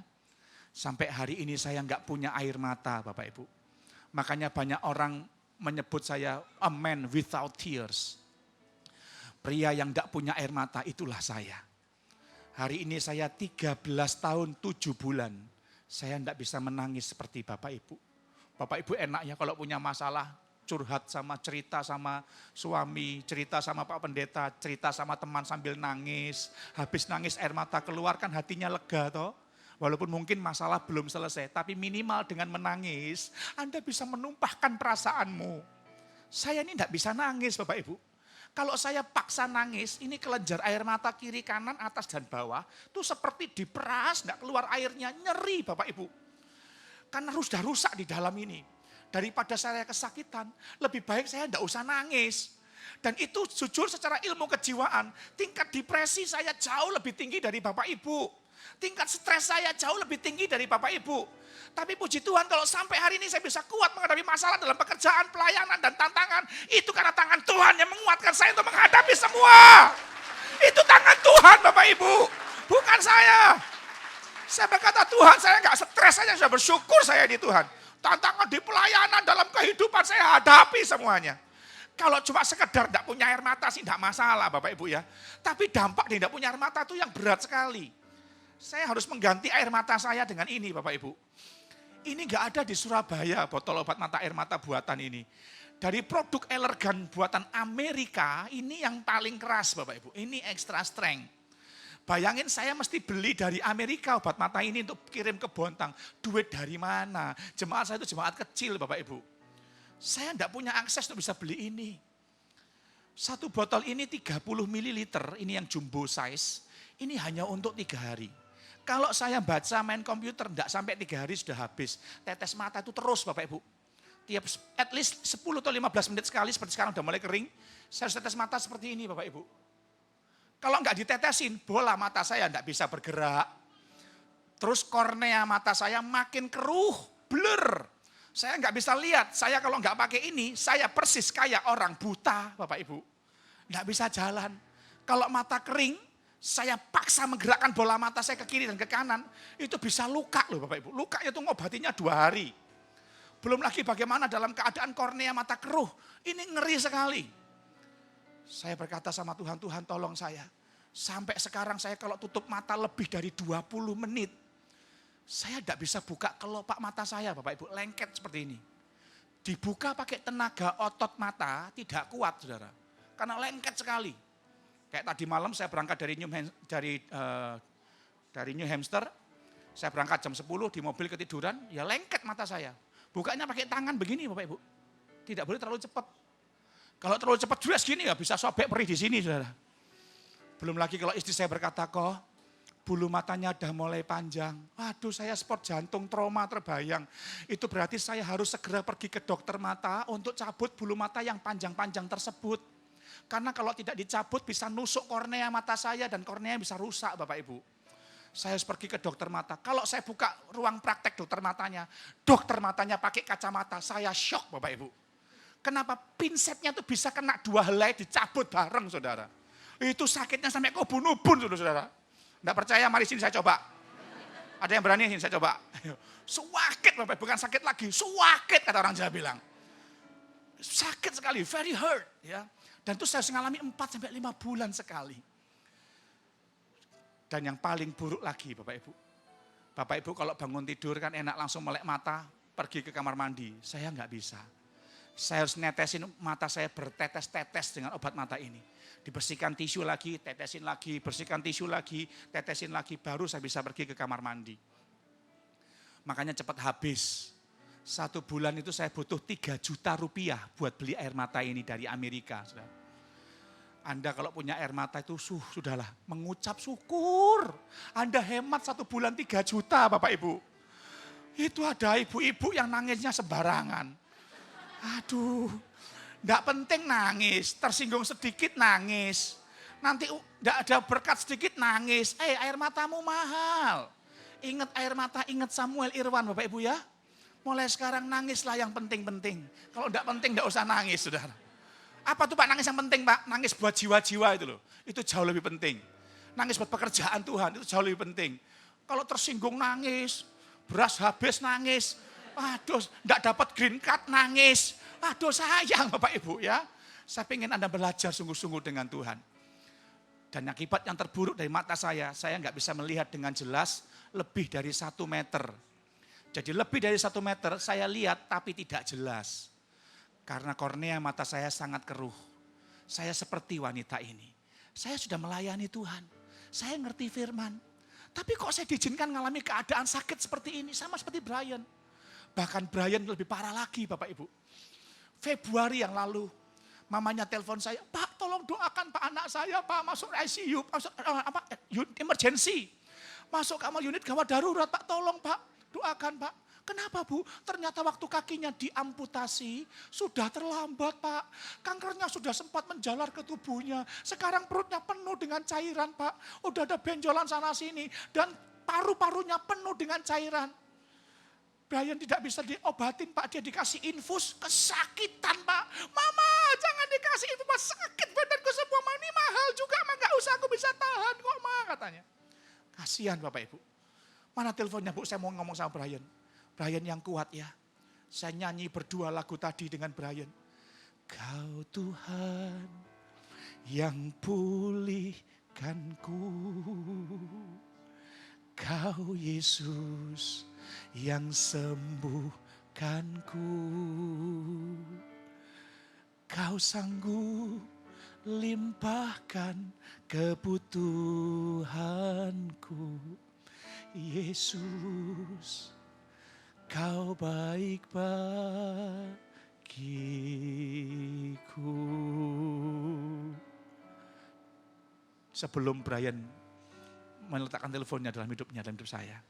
Sampai hari ini saya enggak punya air mata Bapak Ibu. Makanya banyak orang menyebut saya a man without tears. Pria yang tidak punya air mata itulah saya. Hari ini saya 13 tahun 7 bulan. Saya tidak bisa menangis seperti Bapak Ibu. Bapak Ibu enaknya kalau punya masalah curhat cerita sama suami, cerita sama Pak Pendeta, cerita sama teman sambil nangis. Habis nangis air mata keluar kan hatinya lega toh. Walaupun mungkin masalah belum selesai, tapi minimal dengan menangis Anda bisa menumpahkan perasaanmu. Saya ini tidak bisa nangis Bapak Ibu. Kalau saya paksa nangis, ini kelenjar air mata kiri, kanan, atas, dan bawah, itu seperti diperas, nggak keluar airnya, nyeri Bapak Ibu. Karena sudah rusak di dalam ini. Daripada saya kesakitan, lebih baik saya nggak usah nangis. Dan itu jujur secara ilmu kejiwaan, tingkat depresi saya jauh lebih tinggi dari Bapak Ibu. Tingkat stres saya jauh lebih tinggi dari Bapak Ibu. Tapi puji Tuhan kalau sampai hari ini saya bisa kuat menghadapi masalah dalam pekerjaan, pelayanan, dan tantangan. Itu karena tangan Tuhan yang menguatkan saya untuk menghadapi semua. Itu tangan Tuhan Bapak Ibu, bukan saya. Saya berkata Tuhan, saya nggak stres, saya sudah bersyukur saya di Tuhan. Tantangan di pelayanan dalam kehidupan saya hadapi semuanya. Kalau cuma sekedar tidak punya air mata sih tidak masalah Bapak Ibu ya. Tapi dampak di tidak punya air mata itu yang berat sekali. Saya harus mengganti air mata saya dengan ini Bapak Ibu. Ini nggak ada di Surabaya botol obat mata air mata buatan ini. Dari produk Allergan buatan Amerika, ini yang paling keras Bapak Ibu. Ini extra strength. Bayangin saya mesti beli dari Amerika obat mata ini untuk kirim ke Bontang. Duit dari mana? Jemaat saya itu jemaat kecil Bapak Ibu. Saya enggak punya akses untuk bisa beli ini. Satu botol ini 30 ml, ini yang jumbo size. Ini hanya untuk 3 hari. Kalau saya baca main komputer, enggak sampai 3 hari sudah habis. Tetes mata itu terus Bapak Ibu. Tiap at least 10 atau 15 menit sekali, seperti sekarang udah mulai kering. Saya harus tetes mata seperti ini Bapak Ibu. Kalau enggak ditetesin, bola mata saya enggak bisa bergerak. Terus kornea mata saya makin keruh, blur. Saya enggak bisa lihat, saya kalau enggak pakai ini, saya persis kayak orang buta Bapak Ibu. Enggak bisa jalan. Kalau mata kering, saya paksa menggerakkan bola mata saya ke kiri dan ke kanan, itu bisa luka loh Bapak Ibu. Luka itu ngobatinya 2 hari. Belum lagi bagaimana dalam keadaan kornea mata keruh, ini ngeri sekali. Saya berkata sama Tuhan, Tuhan tolong saya. Sampai sekarang saya kalau tutup mata lebih dari 20 menit, saya tidak bisa buka kelopak mata saya Bapak Ibu, lengket seperti ini. Dibuka pakai tenaga otot mata, tidak kuat saudara. Karena lengket sekali. Kayak tadi malam saya berangkat dari New Hampshire, saya berangkat jam 10 di mobil ketiduran, ya lengket mata saya. Bukanya pakai tangan begini Bapak Ibu. Tidak boleh terlalu cepat. Kalau terlalu cepat juga segini ya bisa sobek perih di sini saudara. Belum lagi kalau istri saya berkata, kok bulu matanya udah mulai panjang. Waduh saya sport jantung trauma terbayang. Itu berarti saya harus segera pergi ke dokter mata untuk cabut bulu mata yang panjang-panjang tersebut. Karena kalau tidak dicabut bisa nusuk kornea mata saya dan kornea bisa rusak Bapak Ibu. Saya harus pergi ke dokter mata. Kalau saya buka ruang praktek dokter matanya pakai kacamata, saya shock Bapak Ibu. Kenapa pinsetnya itu bisa kena 2 helai dicabut bareng saudara. Itu sakitnya sampai ke ubun-ubun saudara. Enggak percaya mari sini saya coba. Ada yang berani sini saya coba. Suwakit Bapak, bukan sakit lagi, suwakit kata orang Jawa bilang. Sakit sekali, very hurt ya. Dan itu saya harus mengalami 4 sampai 5 bulan sekali. Dan yang paling buruk lagi Bapak Ibu. Bapak Ibu kalau bangun tidur kan enak langsung melek mata, pergi ke kamar mandi. Saya enggak bisa. Saya harus netesin mata saya bertetes-tetes dengan obat mata ini. Dibersihkan tisu lagi, tetesin lagi, bersihkan tisu lagi, tetesin lagi, baru saya bisa pergi ke kamar mandi. Makanya cepat habis. 1 bulan itu saya butuh 3 juta rupiah buat beli air mata ini dari Amerika. Anda kalau punya air mata itu sudahlah mengucap syukur. Anda hemat 1 bulan 3 juta Bapak Ibu. Itu ada ibu-ibu yang nangisnya sembarangan. Aduh, enggak penting nangis, tersinggung sedikit nangis. Nanti enggak ada berkat sedikit nangis. Air matamu mahal. Ingat air mata, ingat Samuel Irwan Bapak Ibu ya. Mulai sekarang nangislah yang penting-penting. Kalau enggak penting enggak usah nangis saudara. Apa tuh Pak nangis yang penting Pak? Nangis buat jiwa-jiwa itu loh. Itu jauh lebih penting. Nangis buat pekerjaan Tuhan itu jauh lebih penting. Kalau tersinggung nangis, beras habis nangis. Aduh, enggak dapat green card nangis. Aduh sayang Bapak Ibu ya. Saya ingin Anda belajar sungguh-sungguh dengan Tuhan. Dan akibat yang terburuk dari mata saya enggak bisa melihat dengan jelas lebih dari 1 meter. Jadi lebih dari 1 meter saya lihat tapi tidak jelas. Karena kornea mata saya sangat keruh. Saya seperti wanita ini. Saya sudah melayani Tuhan. Saya ngerti firman. Tapi kok saya diizinkan mengalami keadaan sakit seperti ini. Sama seperti Brian. Bahkan Brian lebih parah lagi Bapak Ibu. Februari yang lalu mamanya telepon saya, Pak Pak tolong doakan Pak anak saya Pak masuk ICU, masuk emergency. Masuk kamar unit gawat darurat Pak, tolong Pak, doakan Pak. Kenapa Bu? Ternyata waktu kakinya diamputasi, sudah terlambat Pak. Kankernya sudah sempat menjalar ke tubuhnya. Sekarang perutnya penuh dengan cairan Pak. Udah ada benjolan sana sini. Dan paru-parunya penuh dengan cairan. Brian tidak bisa diobatin Pak, dia dikasih infus, kesakitan Pak. Mama jangan dikasih infus Pak, sakit badanku semua, Ma. Ini mahal juga, Ma. Gak usah, aku bisa tahan kok Ma, katanya. Kasihan Bapak Ibu. Mana teleponnya Bu, saya mau ngomong sama Brian. Brian yang kuat ya. Saya nyanyi berdua lagu tadi dengan Brian. Kau Tuhan yang pulihkanku. Kau Yesus yang sembuhkanku. Kau sanggup limpahkan kebutuhanku. Yesus, Kau baik bagiku. Sebelum Brian meletakkan teleponnya dalam hidup saya,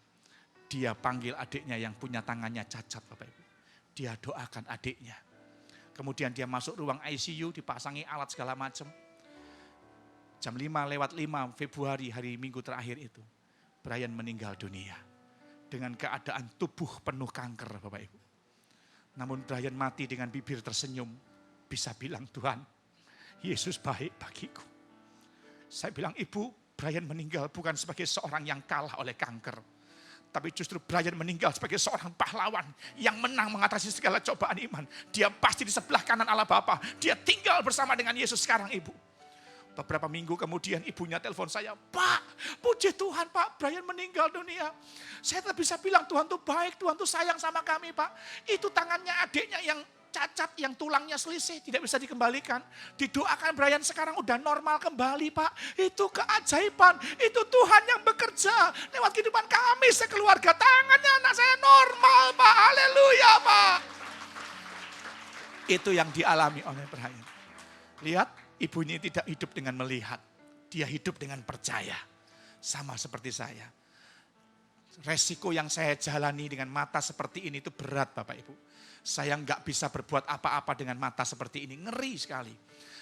dia panggil adiknya yang punya tangannya cacat Bapak Ibu. Dia doakan adiknya. Kemudian dia masuk ruang ICU, dipasangi alat segala macam. Jam 5:05 Februari, hari Minggu terakhir itu, Brian meninggal dunia. Dengan keadaan tubuh penuh kanker Bapak Ibu. Namun Brian mati dengan bibir tersenyum. Bisa bilang, Tuhan, Yesus baik bagiku. Saya bilang, Ibu, Brian meninggal bukan sebagai seorang yang kalah oleh kanker. Tapi justru Brian meninggal sebagai seorang pahlawan yang menang mengatasi segala cobaan iman. Dia pasti di sebelah kanan Allah Bapa. Dia tinggal bersama dengan Yesus sekarang Ibu. Beberapa minggu kemudian ibunya telepon saya, Pak, puji Tuhan Pak, Brian meninggal dunia. Saya tak bisa bilang Tuhan tuh baik, Tuhan tuh sayang sama kami Pak. Itu tangannya adiknya yang cacat, yang tulangnya selisih, tidak bisa dikembalikan. Didoakan Brian sekarang udah normal kembali Pak. Itu keajaiban, itu Tuhan yang bekerja lewat kehidupan kami sekeluarga. Tangannya anak saya normal Pak, haleluya Pak. Itu yang dialami oleh Brian. Lihat. Ibu ini tidak hidup dengan melihat, dia hidup dengan percaya. Sama seperti saya. Resiko yang saya jalani dengan mata seperti ini itu berat Bapak Ibu. Saya nggak bisa berbuat apa-apa dengan mata seperti ini, ngeri sekali.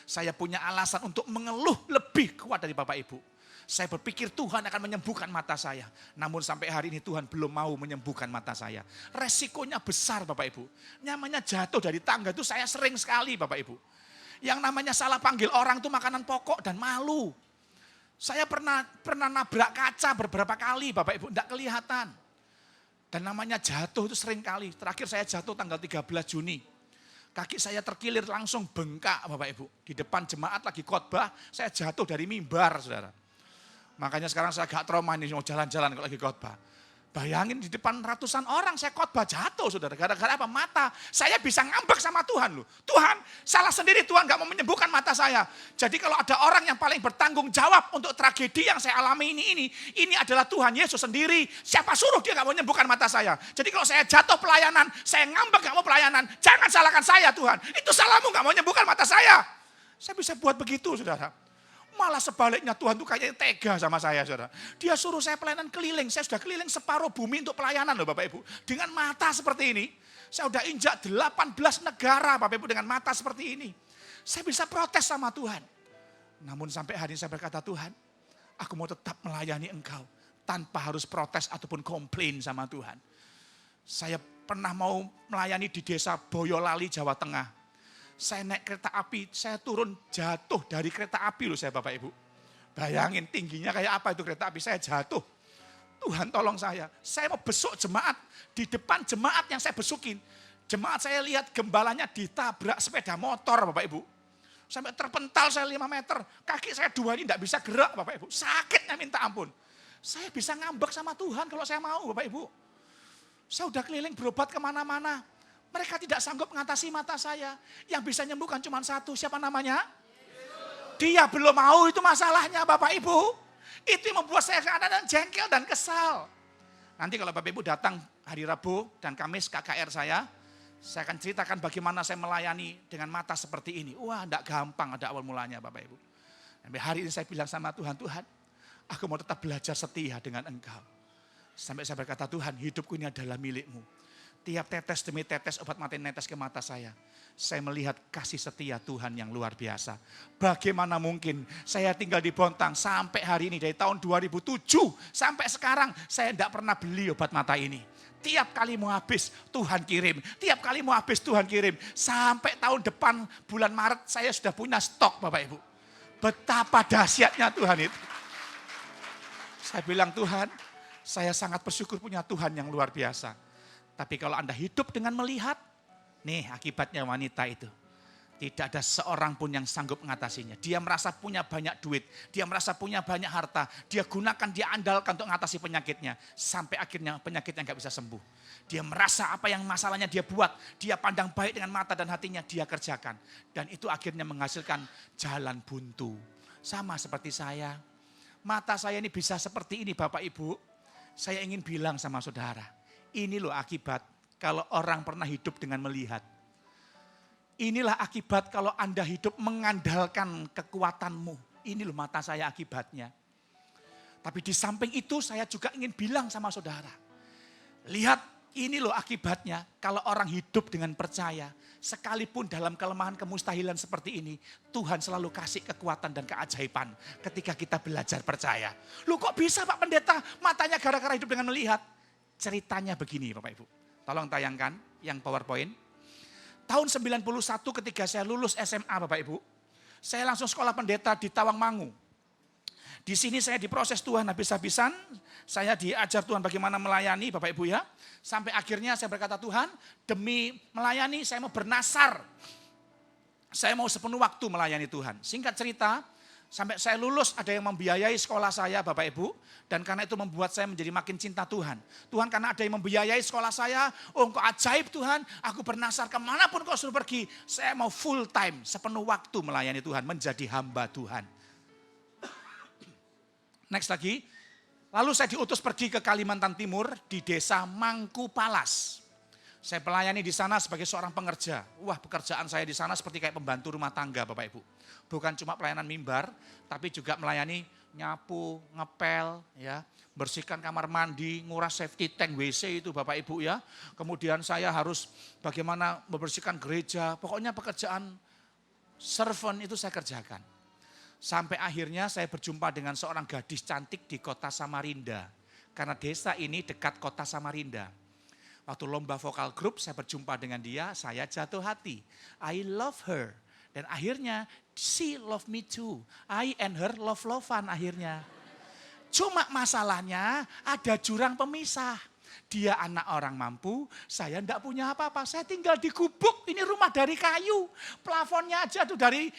Saya punya alasan untuk mengeluh lebih kuat dari Bapak Ibu. Saya berpikir Tuhan akan menyembuhkan mata saya. Namun sampai hari ini Tuhan belum mau menyembuhkan mata saya. Resikonya besar Bapak Ibu. Namanya jatuh dari tangga itu saya sering sekali Bapak Ibu. Yang namanya salah panggil orang itu makanan pokok dan malu. Saya pernah nabrak kaca beberapa kali Bapak Ibu, enggak kelihatan. Dan namanya jatuh itu sering kali. Terakhir saya jatuh tanggal 13 Juni. Kaki saya terkilir langsung bengkak Bapak Ibu. Di depan jemaat lagi khotbah, saya jatuh dari mimbar Saudara. Makanya sekarang saya agak trauma nih mau jalan-jalan kalau lagi khotbah. Bayangin di depan ratusan orang saya khotbah jatuh Saudara. Gara-gara apa? Mata. Saya bisa ngambek sama Tuhan loh. Tuhan, salah sendiri Tuhan gak mau menyembuhkan mata saya. Jadi kalau ada orang yang paling bertanggung jawab untuk tragedi yang saya alami ini adalah Tuhan Yesus sendiri. Siapa suruh dia gak mau menyembuhkan mata saya. Jadi kalau saya jatuh pelayanan, saya ngambek gak mau pelayanan. Jangan salahkan saya Tuhan. Itu salahmu gak mau menyembuhkan mata saya. Saya bisa buat begitu Saudara. Malah sebaliknya Tuhan tuh kayaknya tega sama saya Saudara. Dia suruh saya pelayanan keliling. Saya sudah keliling separuh bumi untuk pelayanan loh Bapak Ibu. Dengan mata seperti ini. Saya udah injak 18 negara Bapak Ibu dengan mata seperti ini. Saya bisa protes sama Tuhan. Namun sampai hari ini saya berkata Tuhan, aku mau tetap melayani Engkau. Tanpa harus protes ataupun komplain sama Tuhan. Saya pernah mau melayani di desa Boyolali, Jawa Tengah. Saya naik kereta api, saya turun jatuh dari kereta api loh saya Bapak Ibu. Bayangin tingginya kayak apa itu kereta api, saya jatuh. Tuhan tolong saya mau besuk jemaat. Di depan jemaat yang saya besukin, jemaat saya lihat gembalanya ditabrak sepeda motor Bapak Ibu. Sampai terpental saya 5 meter, kaki saya 2 ini tidak bisa gerak Bapak Ibu. Sakitnya minta ampun. Saya bisa ngambek sama Tuhan kalau saya mau Bapak Ibu. Saya udah keliling berobat kemana-mana. Mereka tidak sanggup mengatasi mata saya. Yang bisa nyembuhkan cuma satu. Siapa namanya? Dia belum mau, itu masalahnya Bapak Ibu. Itu yang membuat saya kadang-kadang jengkel dan kesal. Nanti kalau Bapak Ibu datang hari Rabu dan Kamis KKR saya Saya akan ceritakan bagaimana saya melayani dengan mata seperti ini. Wah, enggak gampang ada awal mulanya Bapak Ibu. Sampai hari ini saya bilang sama Tuhan, Tuhan, aku mau tetap belajar setia dengan Engkau. Sampai saya berkata, Tuhan, hidupku ini adalah milik-Mu. Tiap tetes demi tetes obat mati netes ke mata saya melihat kasih setia Tuhan yang luar biasa. Bagaimana mungkin saya tinggal di Bontang sampai hari ini, dari tahun 2007 sampai sekarang saya tidak pernah beli obat mata ini. Tiap kali mau habis Tuhan kirim, tiap kali mau habis Tuhan kirim. Sampai tahun depan bulan Maret saya sudah punya stok Bapak Ibu. Betapa dahsyatnya Tuhan itu. Saya bilang, Tuhan, saya sangat bersyukur punya Tuhan yang luar biasa. Tapi kalau Anda hidup dengan melihat, nih akibatnya wanita itu. Tidak ada seorang pun yang sanggup mengatasinya. Dia merasa punya banyak duit, dia merasa punya banyak harta. Dia gunakan, dia andalkan untuk mengatasi penyakitnya. Sampai akhirnya penyakitnya nggak bisa sembuh. Dia merasa apa yang masalahnya dia buat. Dia pandang baik dengan mata dan hatinya, dia kerjakan. Dan itu akhirnya menghasilkan jalan buntu. Sama seperti saya. Mata saya ini bisa seperti ini Bapak Ibu. Saya ingin bilang sama saudara. Ini loh akibat kalau orang pernah hidup dengan melihat. Inilah akibat kalau Anda hidup mengandalkan kekuatanmu. Ini loh mata saya akibatnya. Tapi di samping itu saya juga ingin bilang sama saudara. Lihat ini loh akibatnya kalau orang hidup dengan percaya. Sekalipun dalam kelemahan kemustahilan seperti ini. Tuhan selalu kasih kekuatan dan keajaiban ketika kita belajar percaya. Loh kok bisa Pak Pendeta matanya gara-gara hidup dengan melihat. Ceritanya begini Bapak Ibu. Tolong tayangkan yang PowerPoint. Tahun 91 ketika saya lulus SMA Bapak Ibu. Saya langsung sekolah pendeta di Tawangmangu. Di sini saya diproses Tuhan habis-habisan. Saya diajar Tuhan bagaimana melayani Bapak Ibu ya. Sampai akhirnya saya berkata Tuhan demi melayani saya mau bernasar. Saya mau sepenuh waktu melayani Tuhan. Singkat cerita sampai saya lulus ada yang membiayai sekolah saya Bapak Ibu. Dan karena itu membuat saya menjadi makin cinta Tuhan. Tuhan karena ada yang membiayai sekolah saya. Oh engkau ajaib Tuhan. Aku bernasar kemanapun kau suruh pergi. Saya mau full time sepenuh waktu melayani Tuhan. Menjadi hamba Tuhan. Next lagi. Lalu saya diutus pergi ke Kalimantan Timur di desa Mangkupalas. Saya melayani di sana sebagai seorang pengerja. Wah pekerjaan saya di sana seperti kayak pembantu rumah tangga Bapak Ibu. Bukan cuma pelayanan mimbar. Tapi juga melayani nyapu, ngepel, ya, bersihkan kamar mandi, nguras safety tank WC itu Bapak Ibu ya. Kemudian saya harus bagaimana membersihkan gereja. Pokoknya pekerjaan servant itu saya kerjakan. Sampai akhirnya saya berjumpa dengan seorang gadis cantik di kota Samarinda. Karena desa ini dekat kota Samarinda. Waktu lomba vokal grup saya berjumpa dengan dia, saya jatuh hati. I love her. Dan akhirnya she love me too. I and her love-lovean akhirnya. Cuma masalahnya ada jurang pemisah. Dia anak orang mampu, saya enggak punya apa-apa. Saya tinggal di gubuk, ini rumah dari kayu. Plafonnya aja tuh dari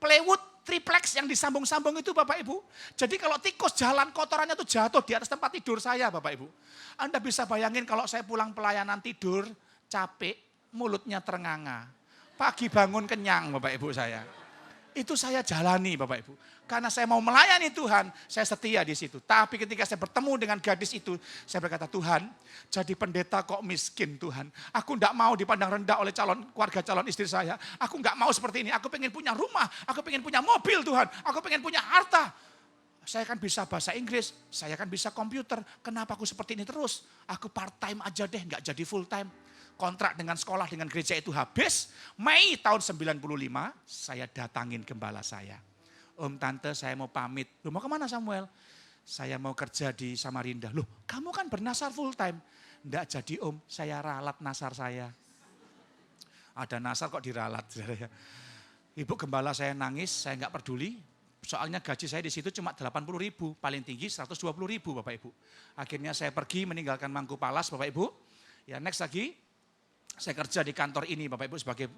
plywood triplex yang disambung-sambung itu Bapak Ibu. Jadi kalau tikus jalan kotorannya tuh jatuh di atas tempat tidur saya Bapak Ibu. Anda bisa bayangin kalau saya pulang pelayanan tidur, capek, mulutnya terenganga. Pagi bangun kenyang Bapak Ibu saya. Itu saya jalani Bapak Ibu. Karena saya mau melayani Tuhan, saya setia di situ. Tapi ketika saya bertemu dengan gadis itu, saya berkata, Tuhan, jadi pendeta kok miskin Tuhan. Aku enggak mau dipandang rendah oleh keluarga calon istri saya. Aku enggak mau seperti ini. Aku pengen punya rumah, aku pengen punya mobil Tuhan. Aku pengen punya harta. Saya kan bisa bahasa Inggris, saya kan bisa komputer. Kenapa aku seperti ini terus? Aku part time aja deh, enggak jadi full time. Kontrak dengan sekolah, dengan gereja itu habis. Mei tahun 95, saya datangin gembala saya. Om tante saya mau pamit. Loh mau kemana Samuel? Saya mau kerja di Samarinda. Loh kamu kan bernasar full time. Enggak jadi om, saya ralat nasar saya. Ada nasar kok diralat. Ibu gembala saya nangis, saya enggak peduli. Soalnya gaji saya di situ cuma 80.000, paling tinggi 120.000 Bapak Ibu. Akhirnya saya pergi meninggalkan Mangkupalas Bapak Ibu. Ya next lagi. Saya kerja di kantor ini Bapak Ibu sebagai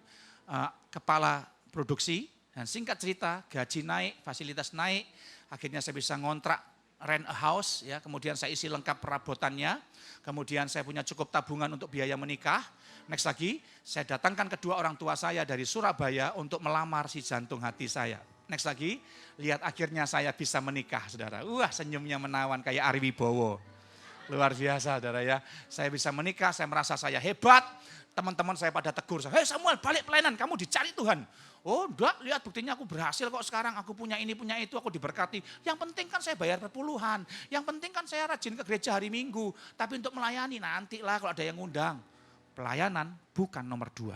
kepala produksi. Dan singkat cerita gaji naik, fasilitas naik. Akhirnya saya bisa ngontrak rent a house. Ya, kemudian saya isi lengkap perabotannya. Kemudian saya punya cukup tabungan untuk biaya menikah. Next lagi saya datangkan kedua orang tua saya dari Surabaya untuk melamar si jantung hati saya. Next lagi lihat akhirnya saya bisa menikah saudara. Wah senyumnya menawan kayak Ari Wibowo. Luar biasa saudara ya. Saya bisa menikah, saya merasa saya hebat. Teman-teman saya pada tegur saya, "Hei Samuel, balik pelayanan, kamu dicari Tuhan." "Oh enggak, lihat buktinya aku berhasil kok sekarang, aku punya ini, punya itu, aku diberkati. Yang penting kan saya bayar perpuluhan, yang penting kan saya rajin ke gereja hari Minggu. Tapi untuk melayani nantilah kalau ada yang ngundang." Pelayanan bukan nomor 2.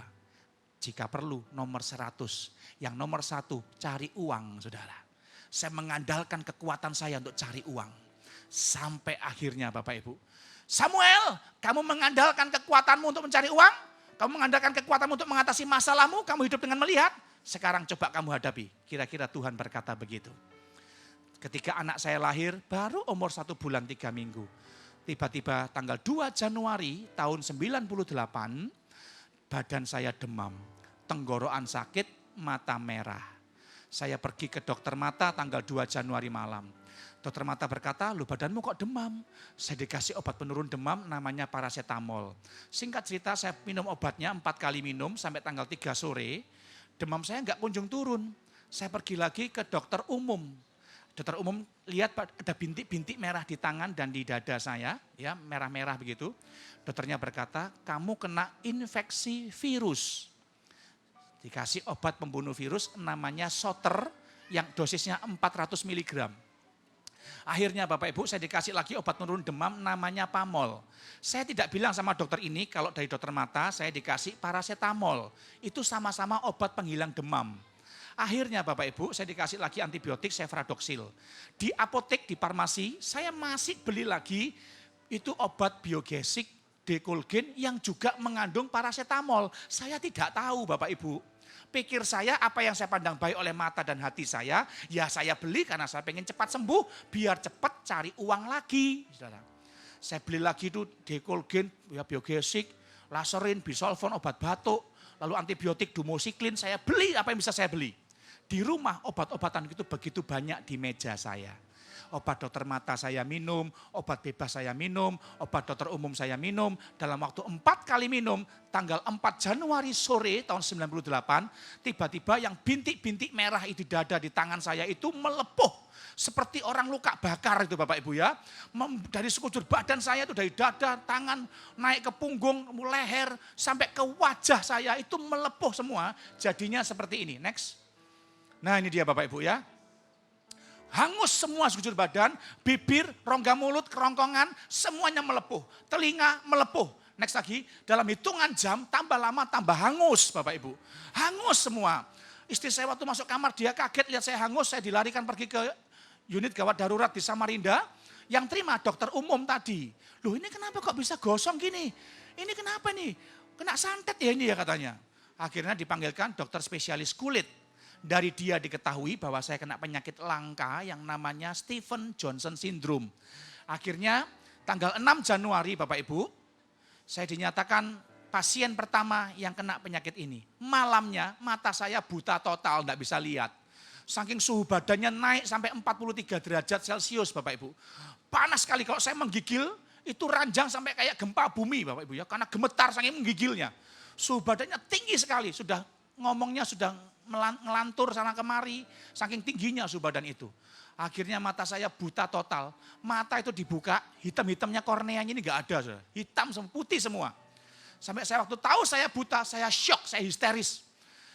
Jika perlu nomor 100. Yang nomor 1 cari uang, saudara. Saya mengandalkan kekuatan saya untuk cari uang. Sampai akhirnya Bapak Ibu, "Samuel, kamu mengandalkan kekuatanmu untuk mencari uang? Kamu mengandalkan kekuatanmu untuk mengatasi masalahmu? Kamu hidup dengan melihat? Sekarang coba kamu hadapi." Kira-kira Tuhan berkata begitu. Ketika anak saya lahir, baru umur 1 bulan 3 minggu. Tiba-tiba tanggal 2 Januari tahun 98, badan saya demam, tenggorokan sakit, mata merah. Saya pergi ke dokter mata tanggal 2 Januari malam. Dokter mata berkata, "Loh badanmu kok demam?" Saya dikasih obat penurun demam namanya paracetamol. Singkat cerita saya minum obatnya 4 kali minum sampai tanggal 3 sore. Demam saya enggak kunjung turun. Saya pergi lagi ke dokter umum. Dokter umum lihat ada bintik-bintik merah di tangan dan di dada saya, ya merah-merah begitu. Dokternya berkata, "Kamu kena infeksi virus." Dikasih obat pembunuh virus namanya Soter yang dosisnya 400 mg. Akhirnya Bapak Ibu saya dikasih lagi obat penurun demam namanya Pamol. Saya tidak bilang sama dokter ini kalau dari dokter mata saya dikasih paracetamol. Itu sama-sama obat penghilang demam. Akhirnya Bapak Ibu saya dikasih lagi antibiotik Cefradoxil. Di apotek, di farmasi saya masih beli lagi itu obat biogesik Decolgen yang juga mengandung paracetamol. Saya tidak tahu Bapak Ibu. Pikir saya apa yang saya pandang baik oleh mata dan hati saya, ya saya beli karena saya pengen cepat sembuh, biar cepat cari uang lagi. Saudara. Saya beli lagi itu Decolgen, ya biogesik, Laserin, Bisolvon, obat batuk, lalu antibiotik Dumoxiklin, saya beli apa yang bisa saya beli. Di rumah obat-obatan itu begitu banyak di meja saya. Obat dokter mata saya minum, obat bebas saya minum, obat dokter umum saya minum. Dalam waktu 4 kali minum, tanggal 4 Januari sore tahun 98, tiba-tiba yang bintik-bintik merah itu di dada di tangan saya itu melepuh. Seperti orang luka bakar itu Bapak Ibu ya. Dari sekujur badan saya itu dari dada, tangan, naik ke punggung, leher, sampai ke wajah saya itu melepuh semua. Jadinya seperti ini, next. Nah ini dia Bapak Ibu ya. Hangus semua sekujur badan, bibir, rongga mulut, kerongkongan, semuanya melepuh. Telinga melepuh. Next lagi, dalam hitungan jam tambah lama tambah hangus Bapak Ibu. Hangus semua. Istri saya waktu masuk kamar dia kaget lihat saya hangus, saya dilarikan pergi ke unit gawat darurat di Samarinda. Yang terima dokter umum tadi. "Loh ini kenapa kok bisa gosong gini? Ini kenapa nih? Kena santet ya ini ya," katanya. Akhirnya dipanggilkan dokter spesialis kulit. Dari dia diketahui bahwa saya kena penyakit langka yang namanya Stephen Johnson Syndrome. Akhirnya tanggal 6 Januari Bapak Ibu, saya dinyatakan pasien pertama yang kena penyakit ini. Malamnya mata saya buta total, enggak bisa lihat. Saking suhu badannya naik sampai 43 derajat Celcius Bapak Ibu. Panas sekali, kalau saya menggigil itu ranjang sampai kayak gempa bumi Bapak Ibu ya. Karena gemetar saking menggigilnya. Suhu badannya tinggi sekali, sudah ngomongnya sudah melantur sana kemari, saking tingginya suhu badan itu. Akhirnya mata saya buta total, mata itu dibuka, hitam-hitamnya korneanya ini enggak ada, saudara. Hitam semua, putih semua. Sampai saya waktu tahu saya buta, saya shock, saya histeris.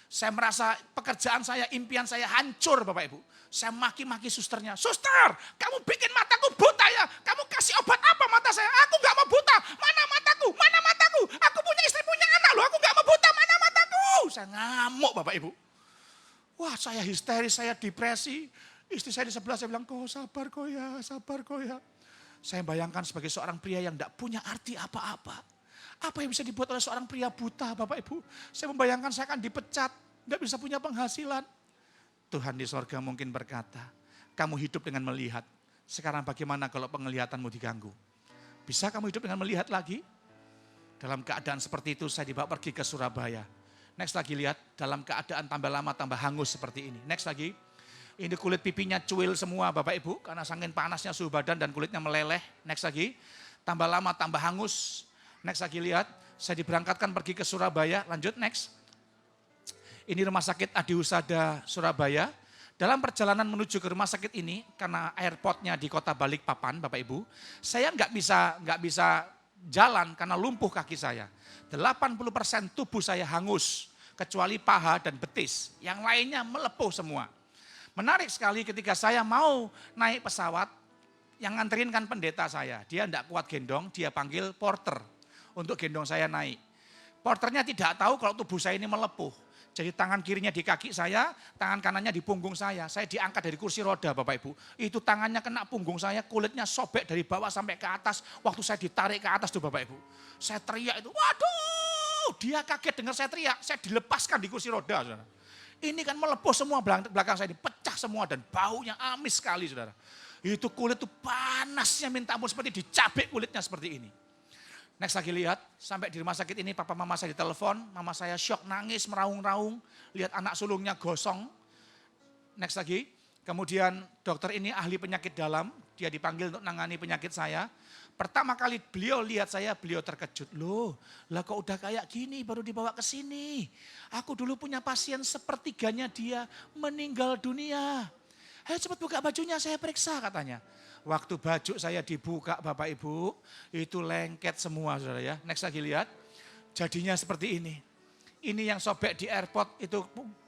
Saya merasa pekerjaan saya, impian saya hancur Bapak Ibu. Saya maki-maki susternya, "Suster, kamu bikin mataku buta ya, kamu kasih obat apa mata saya? Aku enggak mau buta, mana mataku, mana mataku, aku punya istri, punya anak loh, aku enggak mau buta, mana mataku." Saya ngamuk Bapak Ibu. Wah saya histeris, saya depresi. Istri saya di sebelah, saya bilang, "Kok sabar kok ya, sabar kok ya." Saya bayangkan sebagai seorang pria yang tidak punya arti apa-apa. Apa yang bisa dibuat oleh seorang pria buta Bapak Ibu. Saya membayangkan saya akan dipecat, tidak bisa punya penghasilan. Tuhan di sorga mungkin berkata, "Kamu hidup dengan melihat. Sekarang bagaimana kalau penglihatanmu diganggu? Bisa kamu hidup dengan melihat lagi?" Dalam keadaan seperti itu saya dibawa pergi ke Surabaya. Next lagi lihat, dalam keadaan tambah lama tambah hangus seperti ini. Next lagi, ini kulit pipinya cuil semua Bapak Ibu, karena saking panasnya suhu badan dan kulitnya meleleh. Next lagi, tambah lama tambah hangus. Next lagi lihat, saya diberangkatkan pergi ke Surabaya. Lanjut next. Ini rumah sakit Adi Husada Surabaya. Dalam perjalanan menuju ke rumah sakit ini, karena airportnya di kota Balikpapan Bapak Ibu, saya nggak bisa jalan karena lumpuh kaki saya. 80% tubuh saya hangus, kecuali paha dan betis. Yang lainnya melepuh semua. Menarik sekali ketika saya mau naik pesawat, yang nganterin kan pendeta saya. Dia tidak kuat gendong, dia panggil porter untuk gendong saya naik. Porternya tidak tahu kalau tubuh saya ini melepuh. Jadi tangan kirinya di kaki saya, tangan kanannya di punggung saya. Saya diangkat dari kursi roda Bapak Ibu. Itu tangannya kena punggung saya, kulitnya sobek dari bawah sampai ke atas. Waktu saya ditarik ke atas tuh Bapak Ibu. Saya teriak itu, waduh! Dia kaget dengar saya teriak, saya dilepaskan di kursi roda. Saudara. Ini kan melepuh semua belakang saya ini, pecah semua dan baunya amis sekali saudara. Itu kulit itu panasnya minta ampun seperti dicabik kulitnya seperti ini. Next lagi lihat, sampai di rumah sakit ini papa mama saya ditelepon, mama saya syok nangis meraung-raung, lihat anak sulungnya gosong. Next lagi, kemudian dokter ini ahli penyakit dalam, dia dipanggil untuk nangani penyakit saya. Pertama kali beliau lihat saya, beliau terkejut. Loh, lah kok udah kayak gini baru dibawa ke sini. Aku dulu punya pasien sepertiganya dia meninggal dunia. Ayo cepat buka bajunya, saya periksa katanya. Waktu baju saya dibuka Bapak Ibu, itu lengket semua saudara ya. Next lagi lihat, jadinya seperti ini. Ini yang sobek di airport, itu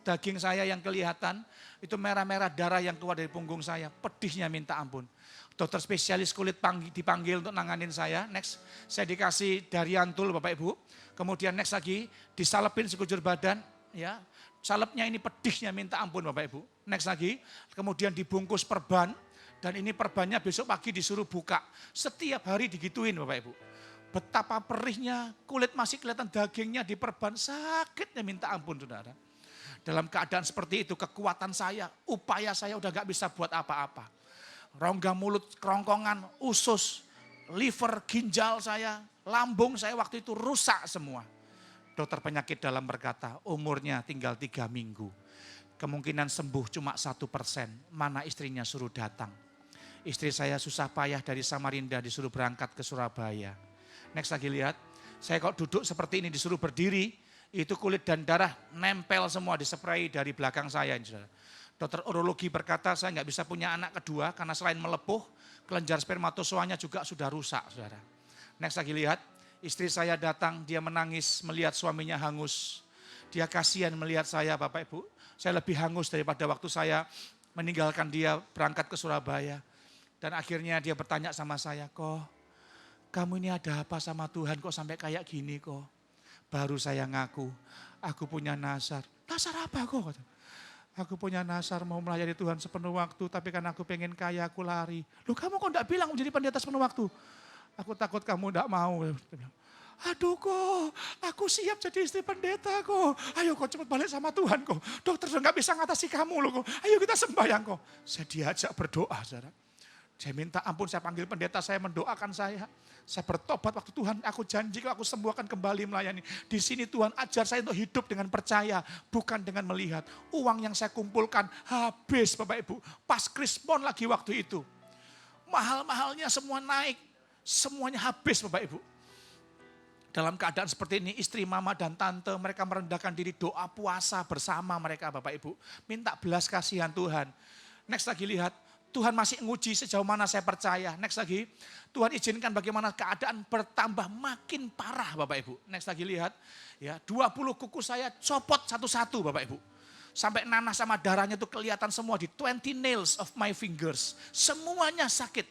daging saya yang kelihatan, itu merah-merah darah yang keluar dari punggung saya. Pedihnya minta ampun. Dokter spesialis kulit dipanggil untuk nanganin saya. Next, saya dikasih dariantul Bapak Ibu. Kemudian next lagi, disalepin sekujur badan. Ya, salepnya ini pedihnya minta ampun Bapak Ibu. Next lagi, kemudian dibungkus perban. Dan ini perbannya besok pagi disuruh buka. Setiap hari digituin Bapak Ibu. Betapa perihnya, kulit masih kelihatan dagingnya di perban. Sakitnya minta ampun saudara. Dalam keadaan seperti itu kekuatan saya, upaya saya udah gak bisa buat apa-apa. Rongga mulut, kerongkongan, usus, liver, ginjal saya, lambung saya waktu itu rusak semua. Dokter penyakit dalam berkata umurnya tinggal 3 minggu. Kemungkinan sembuh cuma 1%. Mana istrinya suruh datang. Istri saya susah payah dari Samarinda disuruh berangkat ke Surabaya. Next lagi lihat, saya kok duduk seperti ini disuruh berdiri, itu kulit dan darah nempel semua diseprai dari belakang saya. Dokter urologi berkata saya nggak bisa punya anak kedua karena selain melepuh, kelenjar spermatozoanya juga sudah rusak. Saudara. Next lagi lihat, istri saya datang, dia menangis melihat suaminya hangus. Dia kasihan melihat saya Bapak Ibu, saya lebih hangus daripada waktu saya meninggalkan dia berangkat ke Surabaya. Dan akhirnya dia bertanya sama saya, kok kamu ini ada apa sama Tuhan kok sampai kayak gini kok. Baru saya ngaku, aku punya nasar. Nasar apa kok? Aku punya nasar mau melayani Tuhan sepenuh waktu, tapi karena aku pengen kaya aku lari. Loh kamu kok enggak bilang menjadi pendeta sepenuh waktu? Aku takut kamu enggak mau. Aduh kok, aku siap jadi istri pendeta kok. Ayo kok cepat balik sama Tuhan kok. Dokter sudah enggak bisa ngatasi kamu loh kok. Ayo kita sembahyang kok. Saya diajak berdoa saudara. Saya minta ampun, saya panggil pendeta, saya mendoakan saya. Saya bertobat waktu Tuhan, aku janji kalau aku sembuh akan kembali melayani. Di sini Tuhan ajar saya untuk hidup dengan percaya, bukan dengan melihat. Uang yang saya kumpulkan habis Bapak Ibu. Pas Krismon lagi waktu itu. Mahal-mahalnya semua naik, semuanya habis Bapak Ibu. Dalam keadaan seperti ini istri, mama dan tante mereka merendahkan diri doa puasa bersama mereka Bapak Ibu. Minta belas kasihan Tuhan. Next lagi lihat. Tuhan masih nguji sejauh mana saya percaya. Next lagi, Tuhan izinkan bagaimana keadaan bertambah makin parah Bapak Ibu. Next lagi lihat, ya 20 kuku saya copot satu-satu Bapak Ibu. Sampai nanah sama darahnya itu kelihatan semua di 20 nails of my fingers. Semuanya sakit.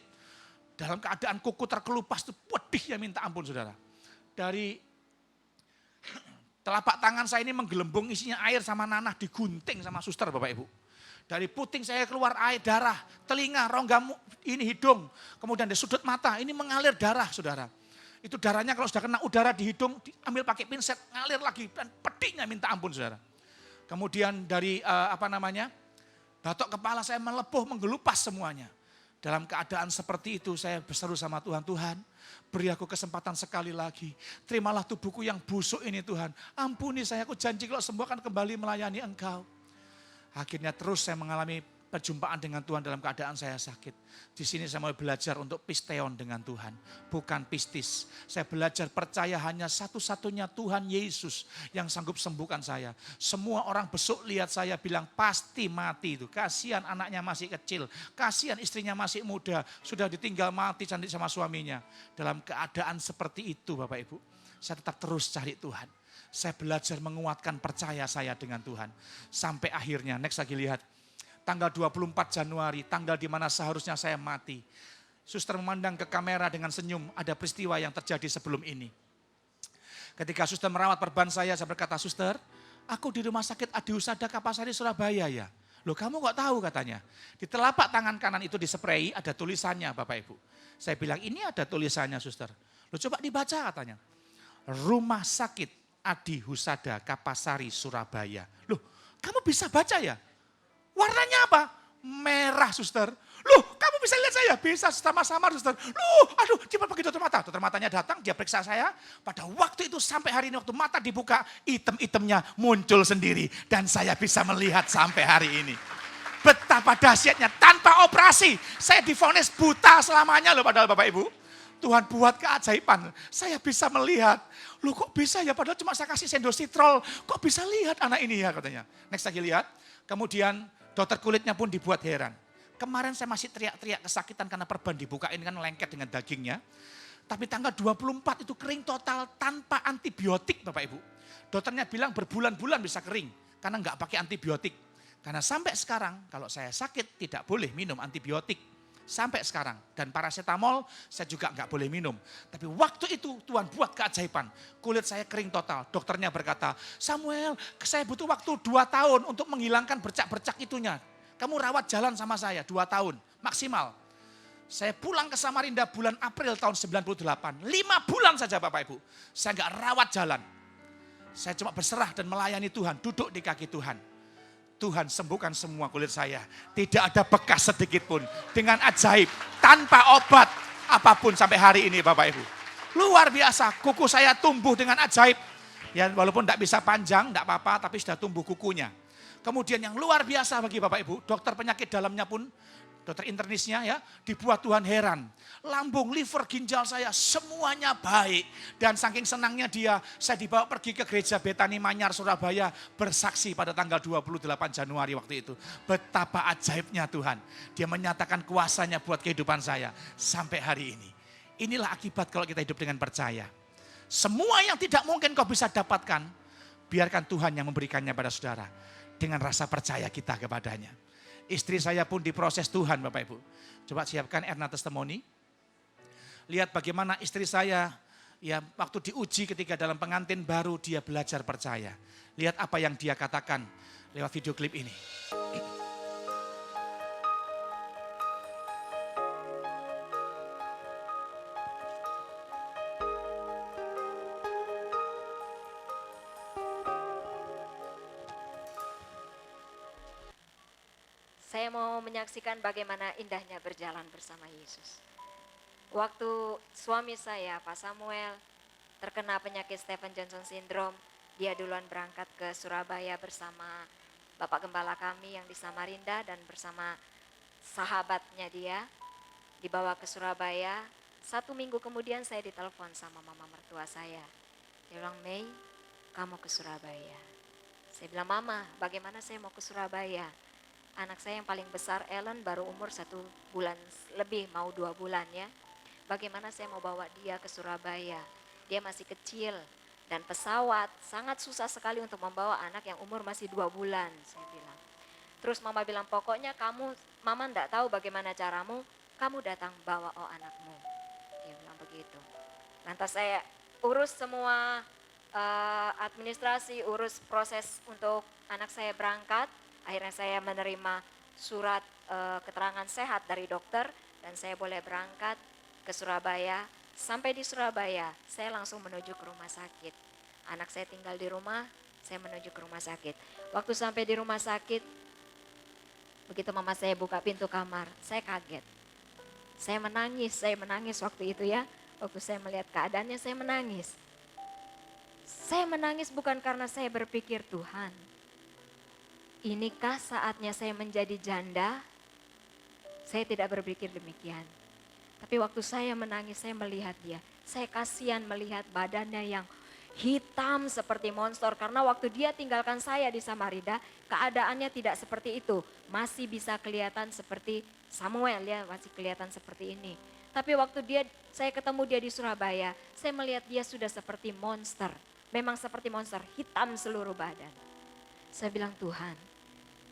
Dalam keadaan kuku terkelupas itu pedihnya minta ampun saudara. Dari telapak tangan saya ini menggelembung isinya air sama nanah digunting sama suster Bapak Ibu. Dari puting saya keluar air darah, telinga, rongga ini hidung, kemudian di sudut mata ini mengalir darah saudara. Itu darahnya kalau sudah kena udara di hidung, diambil pakai pinset, ngalir lagi dan pedihnya minta ampun saudara. Kemudian dari batok kepala saya melepuh, menggelupas semuanya. Dalam keadaan seperti itu saya berseru sama Tuhan, Tuhan beri aku kesempatan sekali lagi. Terimalah tubuhku yang busuk ini Tuhan. Ampuni saya, aku janji kalau sembuh akan kembali melayani Engkau. Akhirnya terus saya mengalami perjumpaan dengan Tuhan dalam keadaan saya sakit. Di sini saya mau belajar untuk pisteon dengan Tuhan, bukan pistis. Saya belajar percaya hanya satu-satunya Tuhan Yesus yang sanggup sembuhkan saya. Semua orang besok lihat saya bilang pasti mati itu. Kasihan anaknya masih kecil, kasihan istrinya masih muda, sudah ditinggal mati cantik sama suaminya. Dalam keadaan seperti itu Bapak Ibu, saya tetap terus cari Tuhan. Saya belajar menguatkan percaya saya dengan Tuhan. Sampai akhirnya, next lagi lihat. Tanggal 24 Januari, tanggal di mana seharusnya saya mati. Suster memandang ke kamera dengan senyum, ada peristiwa yang terjadi sebelum ini. Ketika suster merawat perban saya berkata, "Suster, aku di rumah sakit Adi Husada Kapasari Surabaya ya." "Loh kamu kok tahu?" katanya. Di telapak tangan kanan itu disprei, ada tulisannya Bapak Ibu. Saya bilang, "Ini ada tulisannya suster." "Loh coba dibaca," katanya. "Rumah sakit Adi Husada Kapasari Surabaya." "Loh kamu bisa baca ya?" "Warnanya apa?" "Merah suster." "Loh kamu bisa lihat saya?" "Bisa sama-sama suster." "Loh aduh cepat pergi dokter mata." Dokter matanya datang, dia periksa saya. Pada waktu itu sampai hari ini waktu mata dibuka, item-itemnya muncul sendiri. Dan saya bisa melihat sampai hari ini. Betapa dahsyatnya, tanpa operasi. Saya divonis buta selamanya loh padahal Bapak Ibu. Tuhan buat keajaiban, saya bisa melihat. "Loh kok bisa ya, padahal cuma saya kasih sendositrol, kok bisa lihat anak ini ya," katanya. Next lagi lihat, kemudian dokter kulitnya pun dibuat heran. Kemarin saya masih teriak-teriak kesakitan karena perban dibukain kan lengket dengan dagingnya. Tapi tanggal 24 itu kering total tanpa antibiotik Bapak Ibu. Dokternya bilang berbulan-bulan bisa kering karena nggak pakai antibiotik. Karena sampai sekarang kalau saya sakit tidak boleh minum antibiotik. Sampai sekarang. Dan paracetamol saya juga nggak boleh minum. Tapi waktu itu Tuhan buat keajaiban. Kulit saya kering total. Dokternya berkata, "Samuel, saya butuh waktu 2 tahun untuk menghilangkan bercak-bercak itunya. Kamu rawat jalan sama saya 2 tahun maksimal." Saya pulang ke Samarinda bulan April tahun 98. 5 bulan saja Bapak Ibu. Saya nggak rawat jalan. Saya cuma berserah dan melayani Tuhan. Duduk di kaki Tuhan. Tuhan sembuhkan semua kulit saya. Tidak ada bekas sedikit pun. Dengan ajaib, tanpa obat apapun sampai hari ini Bapak Ibu. Luar biasa, kuku saya tumbuh dengan ajaib. Ya walaupun tidak bisa panjang, tidak apa-apa, tapi sudah tumbuh kukunya. Kemudian yang luar biasa bagi Bapak Ibu, dokter penyakit dalamnya pun, dokter internisnya ya, dibuat Tuhan heran. Lambung, liver, ginjal saya semuanya baik. Dan saking senangnya dia, saya dibawa pergi ke gereja Betani Manyar Surabaya bersaksi pada tanggal 28 Januari waktu itu. Betapa ajaibnya Tuhan. Dia menyatakan kuasanya buat kehidupan saya sampai hari ini. Inilah akibat kalau kita hidup dengan percaya. Semua yang tidak mungkin kau bisa dapatkan, biarkan Tuhan yang memberikannya pada saudara. Dengan rasa percaya kita kepadanya. Istri saya pun diproses Tuhan Bapak Ibu. Coba siapkan Erna testimoni. Lihat bagaimana istri saya ya waktu diuji ketika dalam pengantin baru dia belajar percaya. Lihat apa yang dia katakan lewat video klip ini.
Saya mau menyaksikan bagaimana indahnya berjalan bersama Yesus. Waktu suami saya, Pak Samuel, terkena penyakit Stephen Johnson Syndrome, dia duluan berangkat ke Surabaya bersama Bapak Gembala kami yang di Samarinda dan bersama sahabatnya dia, dibawa ke Surabaya. 1 minggu kemudian saya ditelepon sama mama mertua saya. Dia bilang, "Mei, kamu ke Surabaya." Saya bilang, "Mama, bagaimana saya mau ke Surabaya? Anak saya yang paling besar, Ellen, baru umur 1 bulan lebih, mau 2 bulan ya. Bagaimana saya mau bawa dia ke Surabaya? Dia masih kecil dan pesawat sangat susah sekali untuk membawa anak yang umur masih 2 bulan, saya bilang. Terus mama bilang, "Pokoknya mama enggak tahu bagaimana caramu, kamu datang bawa anakmu." Dia bilang begitu. Lantas saya urus semua administrasi, urus proses untuk anak saya berangkat. Akhirnya saya menerima surat keterangan sehat dari dokter dan saya boleh berangkat ke Surabaya. Sampai di Surabaya, saya langsung menuju ke rumah sakit. Anak saya tinggal di rumah, saya menuju ke rumah sakit. Waktu sampai di rumah sakit, begitu mama saya buka pintu kamar, saya kaget. Saya menangis waktu itu ya. Waktu saya melihat keadaannya, saya menangis. Saya menangis bukan karena saya berpikir Tuhan, inikah saatnya saya menjadi janda? Saya tidak berpikir demikian. Tapi waktu saya menangis, saya melihat dia. Saya kasihan melihat badannya yang hitam seperti monster. Karena waktu dia tinggalkan saya di Samarinda, keadaannya tidak seperti itu. Masih bisa kelihatan seperti Samuel, ya masih kelihatan seperti ini. Tapi waktu saya ketemu dia di Surabaya, saya melihat dia sudah seperti monster. Memang seperti monster, hitam seluruh badan. Saya bilang, Tuhan,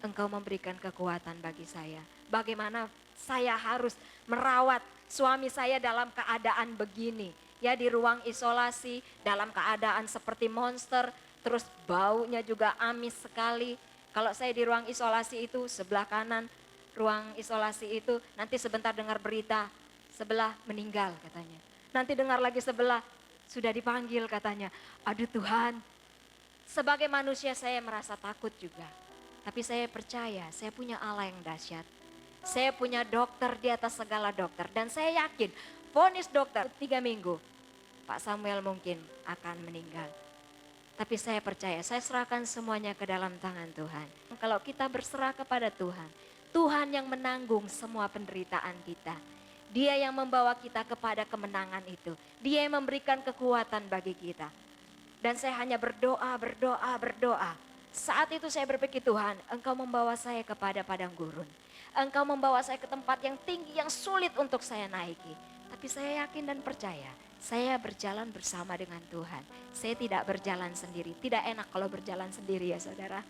Engkau memberikan kekuatan bagi saya. Bagaimana saya harus merawat suami saya dalam keadaan begini. Ya di ruang isolasi, dalam keadaan seperti monster, terus baunya juga amis sekali. Kalau saya di ruang isolasi itu, sebelah kanan ruang isolasi itu, nanti sebentar dengar berita, sebelah meninggal katanya. Nanti dengar lagi sebelah, sudah dipanggil katanya. Aduh Tuhan, sebagai manusia saya merasa takut juga. Tapi saya percaya, saya punya Allah yang dahsyat. Saya punya dokter di atas segala dokter. Dan saya yakin, vonis dokter 3 minggu, Pak Samuel mungkin akan meninggal. Tapi saya percaya, saya serahkan semuanya ke dalam tangan Tuhan. Kalau kita berserah kepada Tuhan, Tuhan yang menanggung semua penderitaan kita. Dia yang membawa kita kepada kemenangan itu. Dia yang memberikan kekuatan bagi kita. Dan saya hanya berdoa. Saat itu saya berpikir, Tuhan, Engkau membawa saya kepada padang gurun. Engkau membawa saya ke tempat yang tinggi, yang sulit untuk saya naiki. Tapi saya yakin dan percaya, saya berjalan bersama dengan Tuhan. Saya tidak berjalan sendiri. Tidak enak kalau berjalan sendiri ya saudara.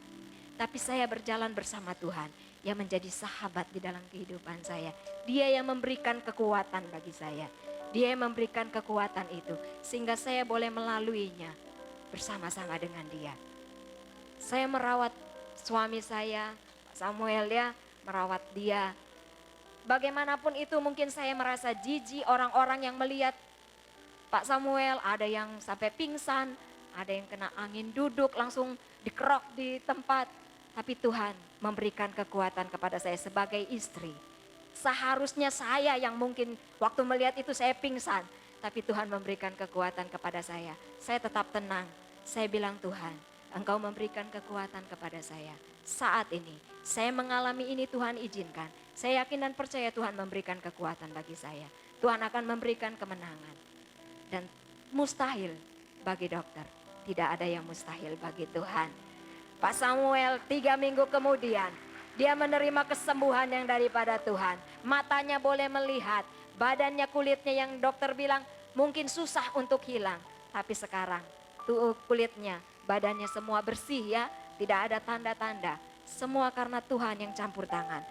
Tapi saya berjalan bersama Tuhan yang menjadi sahabat di dalam kehidupan saya. Dia yang memberikan kekuatan bagi saya. Dia yang memberikan kekuatan itu sehingga saya boleh melaluinya bersama-sama dengan dia. Saya merawat suami saya, Pak Samuel ya, merawat dia. Bagaimanapun itu mungkin saya merasa jijik orang-orang yang melihat Pak Samuel, ada yang sampai pingsan, ada yang kena angin duduk langsung dikerok di tempat. Tapi Tuhan memberikan kekuatan kepada saya sebagai istri. Seharusnya saya yang mungkin waktu melihat itu saya pingsan. Tapi Tuhan memberikan kekuatan kepada saya. Saya tetap tenang. Saya bilang Tuhan, Engkau memberikan kekuatan kepada saya. Saat ini, saya mengalami ini Tuhan izinkan. Saya yakin dan percaya Tuhan memberikan kekuatan bagi saya. Tuhan akan memberikan kemenangan. Dan mustahil bagi dokter. Tidak ada yang mustahil bagi Tuhan. Pak Samuel 3 minggu kemudian, dia menerima kesembuhan yang daripada Tuhan. Matanya boleh melihat, badannya kulitnya yang dokter bilang mungkin susah untuk hilang. Tapi sekarang tuh kulitnya, badannya semua bersih ya, tidak ada tanda-tanda. Semua karena Tuhan yang campur tangan.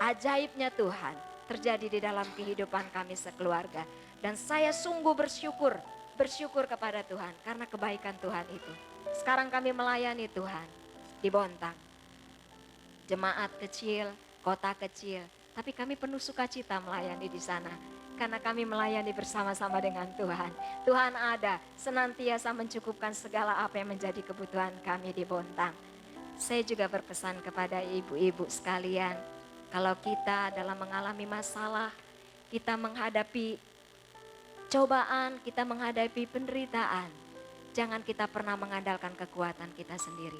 Ajaibnya Tuhan terjadi di dalam kehidupan kami sekeluarga. Dan saya sungguh bersyukur kepada Tuhan karena kebaikan Tuhan itu. Sekarang kami melayani Tuhan di Bontang. Jemaat kecil, kota kecil, tapi kami penuh sukacita melayani di sana. Karena kami melayani bersama-sama dengan Tuhan. Tuhan ada, senantiasa mencukupkan segala apa yang menjadi kebutuhan kami di Bontang. Saya juga berpesan kepada ibu-ibu sekalian, kalau kita dalam mengalami masalah, kita menghadapi cobaan, kita menghadapi penderitaan, jangan kita pernah mengandalkan kekuatan kita sendiri.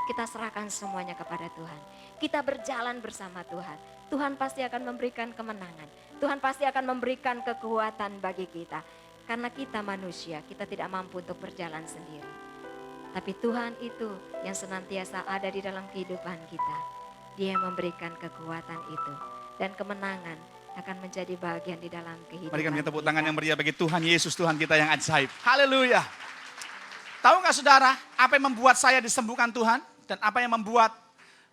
Kita serahkan semuanya kepada Tuhan. Kita berjalan bersama Tuhan. Tuhan pasti akan memberikan kemenangan. Tuhan pasti akan memberikan kekuatan bagi kita. Karena kita manusia, kita tidak mampu untuk berjalan sendiri. Tapi Tuhan itu yang senantiasa ada di dalam kehidupan kita. Dia yang memberikan kekuatan itu. Dan kemenangan akan menjadi bagian di dalam kehidupan
Mari kami tepuk
kita.
tangan yang meriah bagi Tuhan Yesus, Tuhan kita yang ajaib. Haleluya. Tahu nggak saudara, apa yang membuat saya disembuhkan Tuhan? Dan apa yang membuat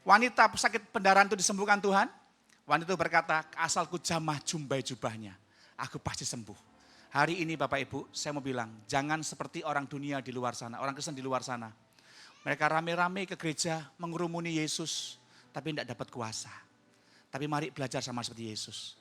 wanita sakit pendarahan itu disembuhkan Tuhan? Wanita itu berkata, asalku jamah jumbai jubahnya, aku pasti sembuh. Hari ini Bapak Ibu, saya mau bilang, jangan seperti orang dunia di luar sana, orang Kristen di luar sana. Mereka rame-rame ke gereja, mengurumuni Yesus, tapi tidak dapat kuasa. Tapi mari belajar sama seperti Yesus.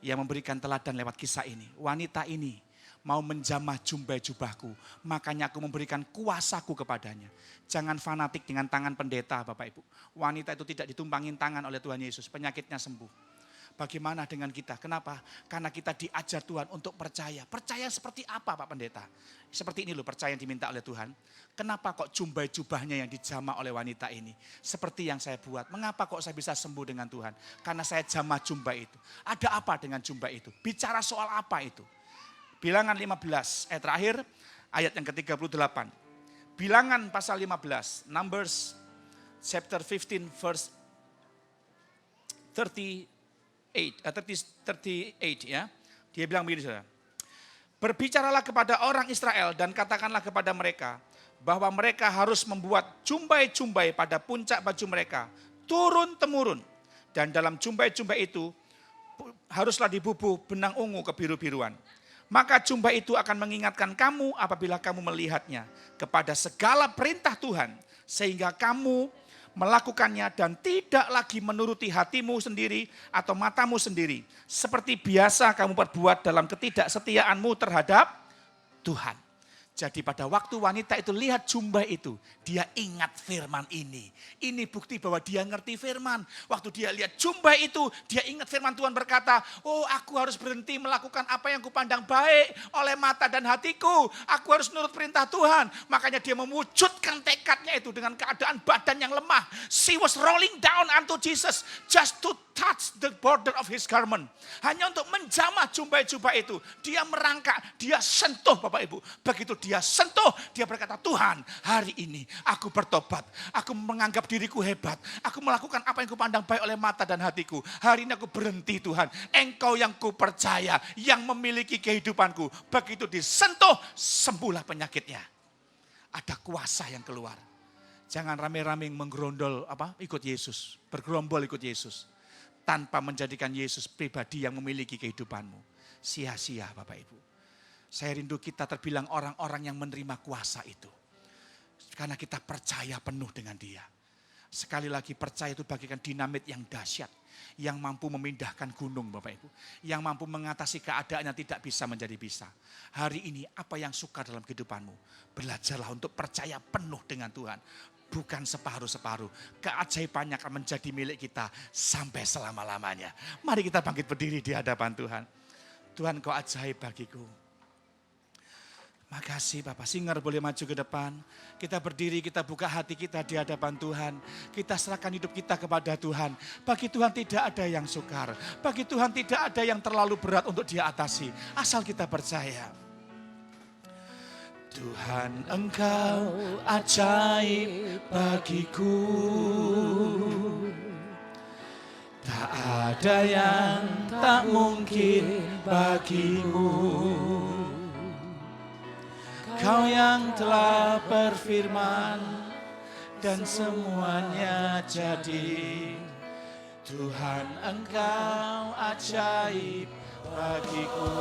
Yang memberikan teladan lewat kisah ini. Wanita ini mau menjamah jumbai jubahku, makanya aku memberikan kuasaku kepadanya. Jangan fanatik dengan tangan pendeta Bapak Ibu. Wanita itu tidak ditumpangin tangan oleh Tuhan Yesus, penyakitnya sembuh. Bagaimana dengan kita? Kenapa? Karena kita diajar Tuhan untuk percaya. Percaya seperti apa Pak Pendeta? Seperti ini loh percaya yang diminta oleh Tuhan. Kenapa kok jubah-jubahnya yang dijamah oleh wanita ini? Seperti yang saya buat. Mengapa kok saya bisa sembuh dengan Tuhan? Karena saya jamah jubah itu. Ada apa dengan jubah itu? Bicara soal apa itu? Bilangan 15, terakhir ayat yang ke-38. Bilangan pasal 15, Numbers chapter 15 verse 38 ya. Dia bilang begini saudara. Barbicaralah kepada orang Israel dan katakanlah kepada mereka bahwa mereka harus membuat jumbai-jumbai pada puncak baju mereka turun-temurun. Dan dalam jumbai-jumbai itu haruslah dibubuh benang ungu kebiru-biruan. Maka jumbai itu akan mengingatkan kamu apabila kamu melihatnya kepada segala perintah Tuhan. Sehingga kamu melakukannya dan tidak lagi menuruti hatimu sendiri atau matamu sendiri. Seperti biasa kamu perbuat dalam ketidaksetiaanmu terhadap Tuhan. Jadi pada waktu wanita itu lihat jubah itu, dia ingat firman ini. Ini bukti bahwa dia ngerti firman. Waktu dia lihat jubah itu, dia ingat firman Tuhan berkata, oh aku harus berhenti melakukan apa yang kupandang baik oleh mata dan hatiku. Aku harus nurut perintah Tuhan. Makanya dia mewujudkan tekadnya itu dengan keadaan badan yang lemah. She was rolling down unto Jesus just to touch the border of his garment. Hanya untuk menjamah jubah-jubah itu. Dia merangkak, dia sentuh Bapak Ibu. Begitu dia sentuh, dia berkata, Tuhan hari ini aku bertobat. Aku menganggap diriku hebat. Aku melakukan apa yang kupandang baik oleh mata dan hatiku. Hari ini aku berhenti Tuhan. Engkau yang kupercaya, yang memiliki kehidupanku. Begitu disentuh, sembuhlah penyakitnya. Ada kuasa yang keluar. Jangan rame-rame menggerondol ikut Yesus. Bergerombol ikut Yesus. Tanpa menjadikan Yesus pribadi yang memiliki kehidupanmu. Sia-sia Bapak Ibu. Saya rindu kita terbilang orang-orang yang menerima kuasa itu. Karena kita percaya penuh dengan dia. Sekali lagi percaya itu bagikan dinamit yang dahsyat. Yang mampu memindahkan gunung Bapak Ibu. Yang mampu mengatasi keadaan yang tidak bisa menjadi bisa. Hari ini apa yang sukar dalam kehidupanmu? Belajarlah untuk percaya penuh dengan Tuhan. Bukan separuh-separuh. Keajaibannya akan menjadi milik kita sampai selama-lamanya. Mari kita bangkit berdiri di hadapan Tuhan. Tuhan kau ajaib bagiku. Makasih Bapak. Singer boleh maju ke depan. Kita berdiri, kita buka hati kita di hadapan Tuhan. Kita serahkan hidup kita kepada Tuhan. Bagi Tuhan tidak ada yang sukar. Bagi Tuhan tidak ada yang terlalu berat untuk dia atasi. Asal kita percaya. Tuhan engkau ajaib bagiku. Tak ada yang tak mungkin bagimu. Kau yang telah berfirman dan semuanya jadi. Tuhan engkau ajaib bagiku.